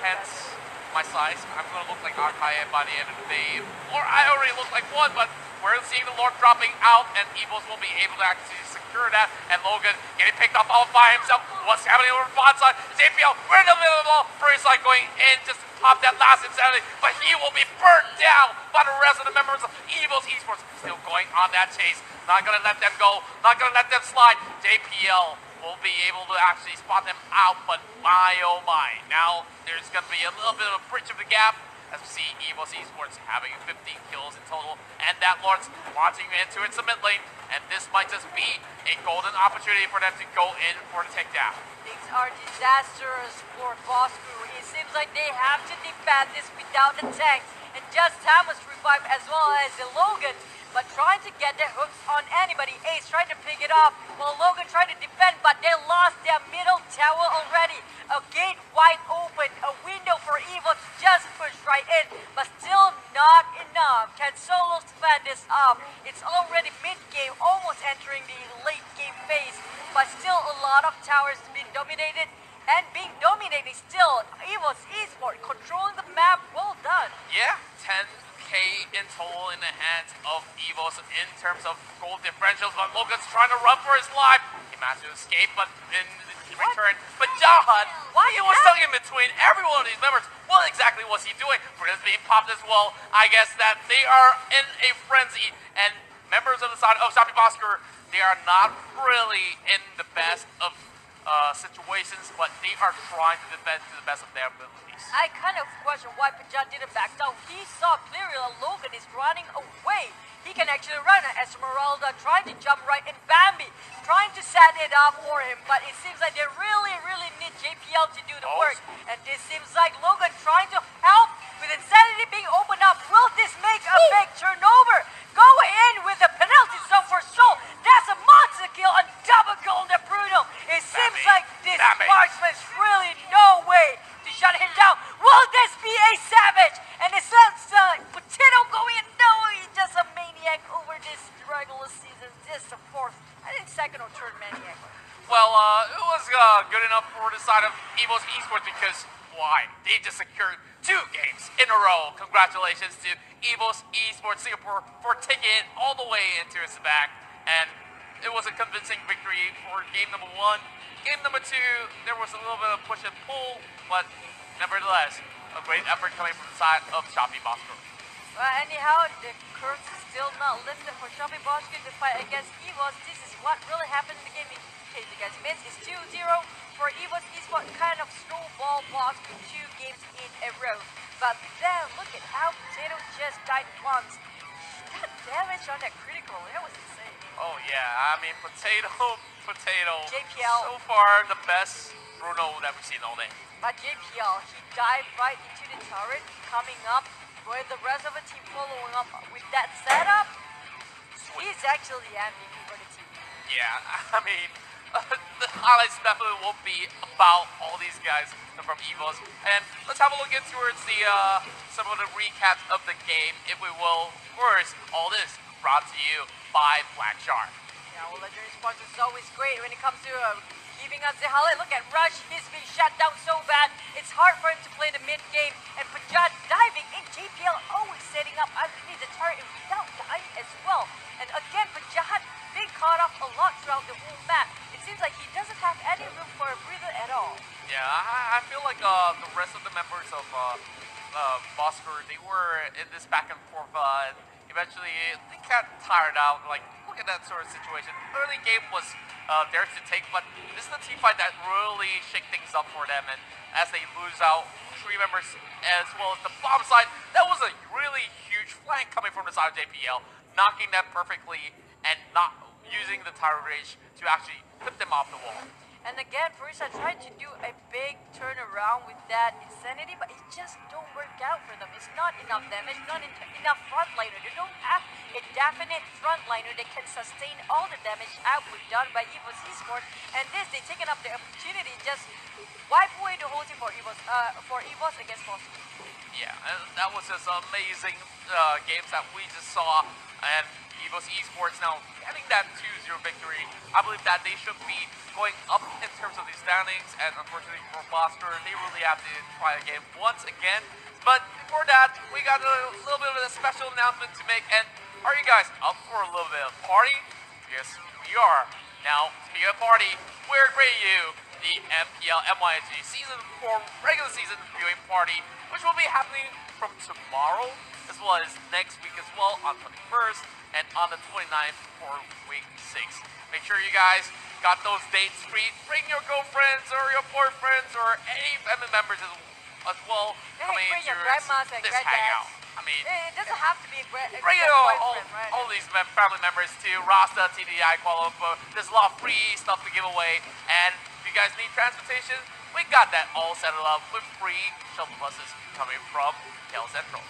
hence my size. I'm gonna look like Arkai by the end of the day. Or I already look like one, but we're seeing the Lord dropping out, and Evils will be able to actually secure that. And Logan getting picked off all by himself. What's happening over the bot side? JPL, we're in the middle of the ball. First side going in just to pop that last insanity, but he will be burnt down by the rest of the members of Evils Esports. Still going on that chase. Not gonna let them go. Not gonna let them slide. JPL will be able to actually spot them out, but my oh my. Now there's gonna be a little bit of a bridge of the gap as we see Evos Esports having 15 kills in total, and that Lord's launching into its mid lane, and this might just be a golden opportunity for them to go in for the takedown. Things are disastrous for Boss Crew. It seems like they have to defend this without the tanks, and just Thomas revived as well as the Logan, but trying to get their hooks on anybody. Ace trying to pick it off while Logan trying to defend, but they lost their middle tower already. A gate wide open, a window for Evo to just push right in, but still not enough. Can Solos defend this up? It's already mid-game, almost entering the late game phase, but still a lot of towers being dominated. And being dominated still, Evo's Esports controlling the map, well done. Yeah, 10k in total in the hands of Evos in terms of goal differentials, but Logan's trying to run for his life. He managed to escape, but in return, but Jahan, he was stuck in between every one of these members. What exactly was he doing? Britta's being popped as well. I guess that they are in a frenzy, and members of the side of Shopee Bosker, they are not really in the best of situations, but they are trying to defend to the best of their abilities. I kind of question why Pajat didn't back down. He saw clearly that Logan is running away. He can actually run. Esmeralda trying to jump right in. Bambi trying to set it up for him, but it seems like they really need JPL to do the work. And this seems like Logan trying to help with Insanity being opened up. Will this make a big turnover? Go in with the penalty zone for Soul. That's a monster kill on double kill on the Bruno. It seems like this marksman's really no way to shut him down. Will this be a savage? And it's Potato going in. No, he's just a maniac over this regular season. This the fourth, I think second or third maniac. Well, it was good enough for the side of Evos Esports because why? They just secured 2 games in a row. Congratulations to Evos Esports Singapore for taking it all the way into its back. And it was a convincing victory for game number 1. Game number 2, there was a little bit of push and pull, but nevertheless, a great effort coming from the side of Shopee Bosker. Well, anyhow, the curse is still not lifted for Shopee Bosker to fight against Evos. This is what really happened in the game. In case you guys missed, it's 2-0 for Evos Esports. Kind of snowball Bosker 2 games in a row. But then, look at how Potato just died once. That damage on that critical, that was insane. Oh yeah, I mean, Potato. JPL. So far, the best Bruno that we've seen all day. But JPL, he dived right into the turret, coming up with the rest of the team following up with that setup. Sweet. He's actually the MVP for the team. Yeah, I mean, the highlights definitely will be about all these guys from Evos. And let's have a look in towards the some of the recaps of the game, if we will. Of course, all this brought to you by Black Shark. Yeah, well, legendary sponsor is always great when it comes to giving us the highlight. Look at Rush, he's being shut down so bad. It's hard for him to play the mid game. And Pajat diving in, JPL always setting up underneath the turret without dying as well. And again, Pajat being caught off a lot throughout the whole map. It seems like he doesn't have any room for a breather at all. Yeah, I feel like the rest of the members of Bosker, they were in this back and forth, and eventually they got tired out. Like, look at that sort of situation. Early game was theirs to take, but this is the team fight that really shake things up for them, and as they lose out 3 members as well as the bomb side, that was a really huge flank coming from the side of JPL, knocking them perfectly and not using the Tyrant Rage to actually flip them off the wall. And again, Furisa tried to do a big turnaround with that Insanity, but it just don't work out for them. It's not enough damage, not enough frontliner. They don't have a definite frontliner that can sustain all the damage output done by EVO's esports. And this, they taken up the opportunity, just wipe away the whole team for EVO's against Boston. Yeah, and that was just amazing games that we just saw, and EVO's esports now getting that 2-0 victory. I believe that they should be going up in terms of the standings, and unfortunately for Bosker, they really have to try a game once again. But before that, we got a little bit of a special announcement to make, and are you guys up for a little bit of party? Yes, we are. Now, speaking of party, we're bringing you the MPL MYSG Season 4 regular season viewing party, which will be happening from tomorrow, as well as next week as well on 21st, and on the 29th for week 6. Make sure you guys got those dates free. Bring your girlfriends or your boyfriends or any family members as well. Hey, bring your grandmas and this granddads. hangout. I mean, It doesn't have to be a bring boyfriend, right? all these family members to Rasta, TDI, Kuala Lumpur. There's a lot of free stuff to give away. And if you guys need transportation, we got that all set up with free shuttle buses coming from Tel Central.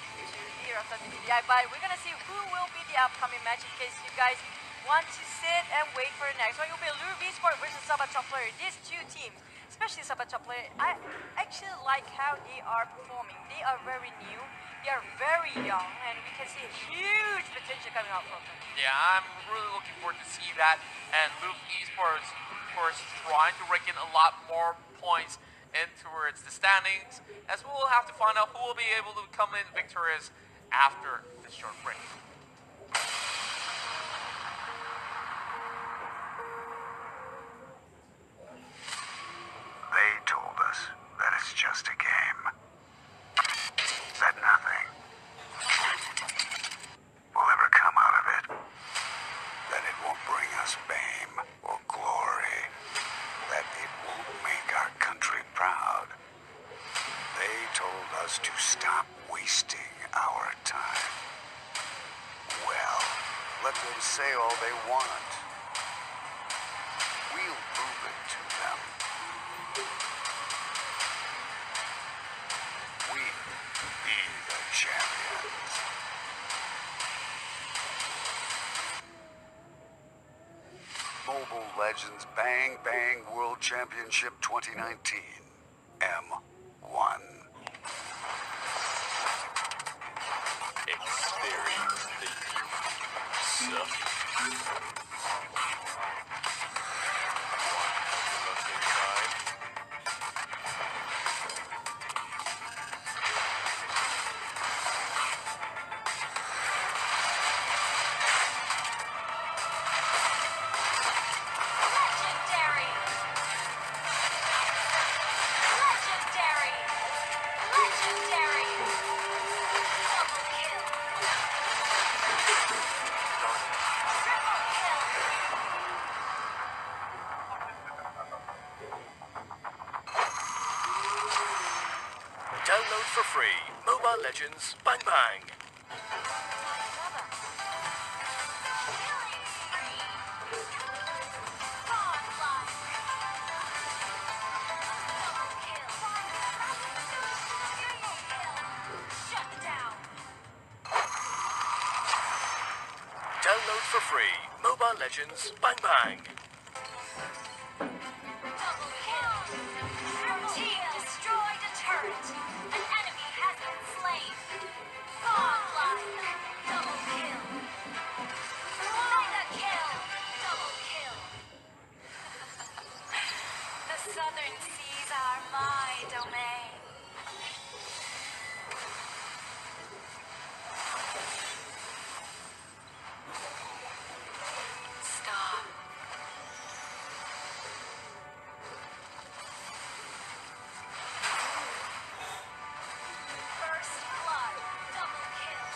But we're gonna see who will be the upcoming match in case you guys want to sit and wait for the next one. It will be Lure V-Sport versus Sabat Top Player. These two teams, especially Sabat Top Player, I actually like how they are performing. They are very new, they are very young, and we can see a huge potential coming out from them. Yeah, I'm really looking forward to see that. And Luke Esports, of course, trying to rake in a lot more points in towards the standings, as we'll have to find out who will be able to come in victorious after this short break. They told us that it's just a game. That nothing will ever come out of it. That it won't bring us fame or glory. That it won't make our country proud. They told us to stop wasting our time. Well, let them say all they want. We'll prove it to them. We'll be the champions. Mobile Legends Bang Bang World Championship 2019. M1. Experience the use of look inside. Legendary! Legendary! Legendary! Double kill! Triple kill! Download for free. Mobile Legends Bang Bang. Killing spree! Godlike! Double kill! Triple kill! Shut down! Download for free. Mobile Legends Bang Bang. Double kill! Your team destroyed a turret! An enemy has been slain! Godlike! Double kill! Mega kill! Double kill! southern seas are my domain. Stop. First blood, double kill.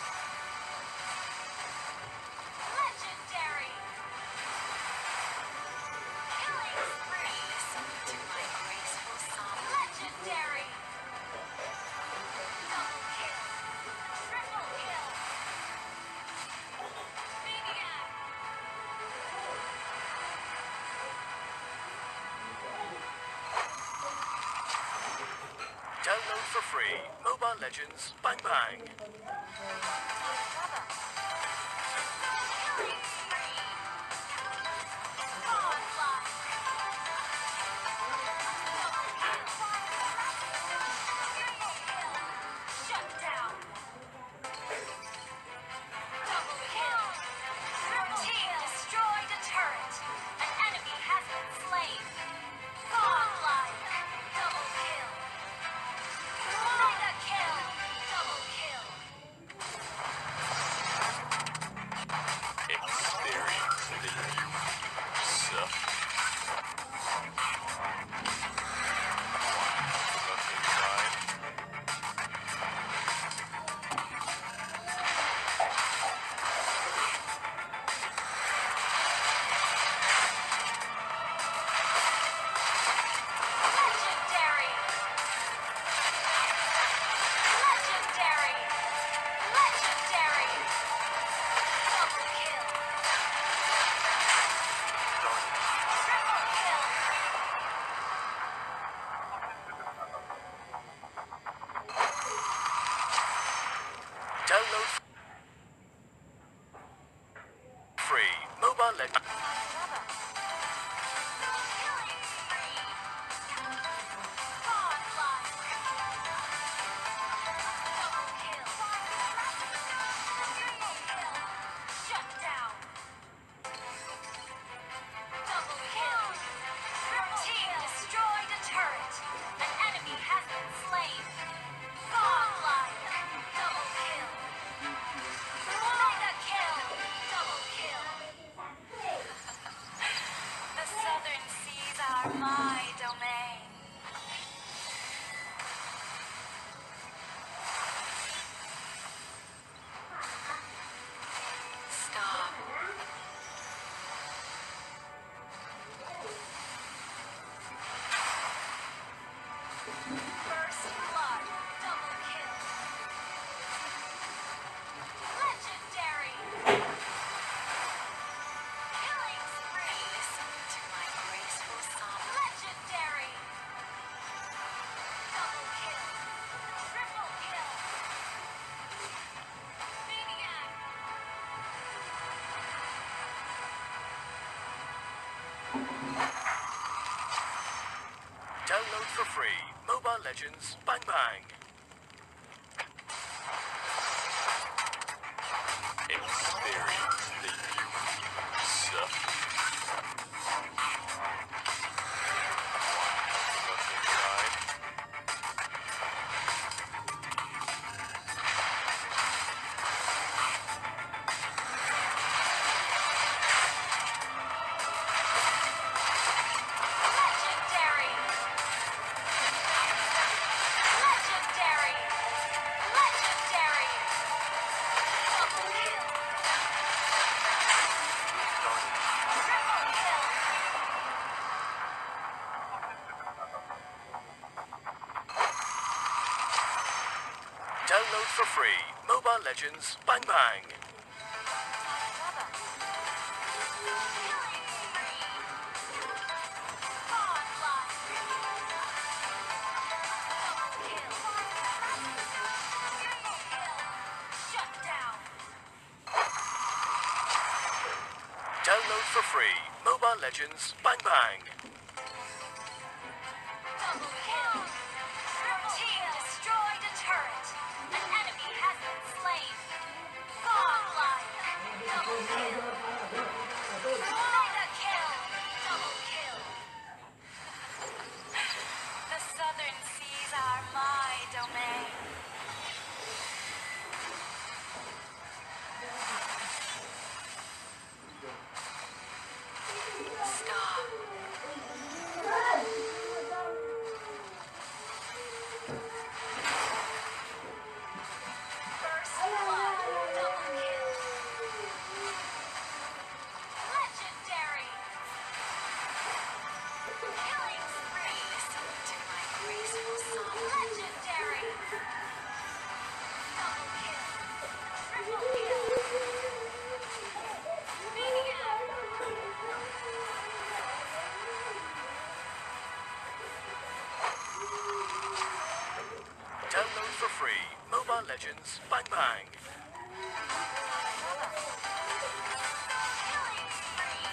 Legendary. Killing spree. Listen to my graceful song. Legendary. Double kill. Triple kill. Maniac. Download for free Mobile Legends Bang Bang. Killing spree. Godlike. Double kill. Triple kill. Shut down. Double kill. Triple team destroyed a turret. An enemy has been slain. Godlike. Double kill. Mega kill. Double kill. Experience the new suck. What's inside? Legendary. Legendary. Legendary. Double kill. Triple kill. Download free Mobile Legends. Killing spree. Godlike. Double kill. Triple kill. Shut down. Double kill. Triple team destroyed a turret. An enemy has been slain. Godlike. Double kill. Mega kill. Double kill. The southern seas are my domain. Stop. First blood, double kill. Legendary. Killing spree. Listen to my graceful song. Legendary. Double kill. Triple kill. Maniac. Download for free Mobile Legends Bang Bang. Experience the new suck. What's inside? Legendary. Legendary. Legendary. Double kill. Triple kill. Download for free Mobile Legends Bang Bang. Killing spree. Godlike. Double kill. Triple kill. Shut down. Download for free Mobile Legends Bang Bang. Double kill. Triple team destroyed a turret. An enemy has been slain. Godlike. Double kill. Mega kill. Double kill. Killing spree. Listen to my graceful song. Legendary. Double kill. Triple kill. Maniac. Download for free Mobile Legends BangBang. Killing spree.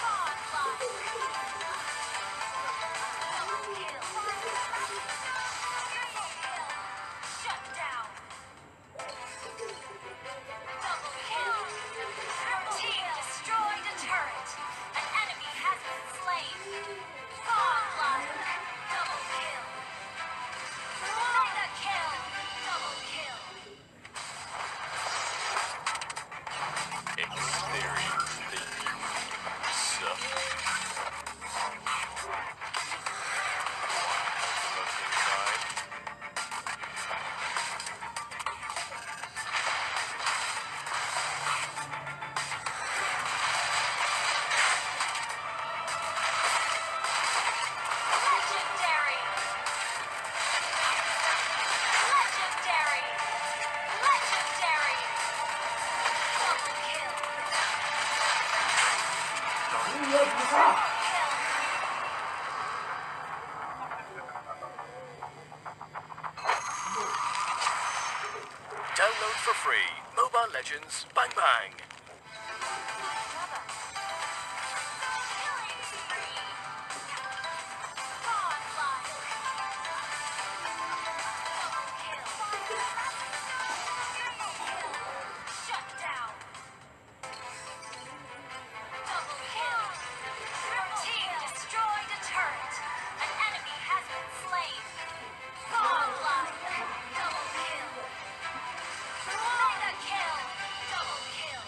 Godlike. Double kill. Triple kill. Shut down. Double kill. Your team destroyed a turret. An enemy has been slain. Godlike. Double kill. Mega kill. Double kill. Experience the suffering. What's inside? Legendary. Legendary. Legendary. Double kill. Triple kill. Download for free Mobile Legends BangBang. Killing spree. Godlike. Double kill. Triple kill. Shut down. Double kill. Your team destroyed a turret. An enemy has been slain. Godlike. Double kill. Mega kill. Double kill.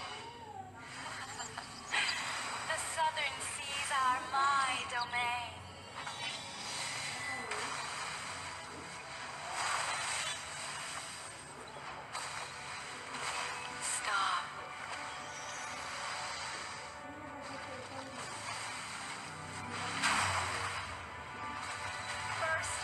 The southern seas are my domain. Stop. First.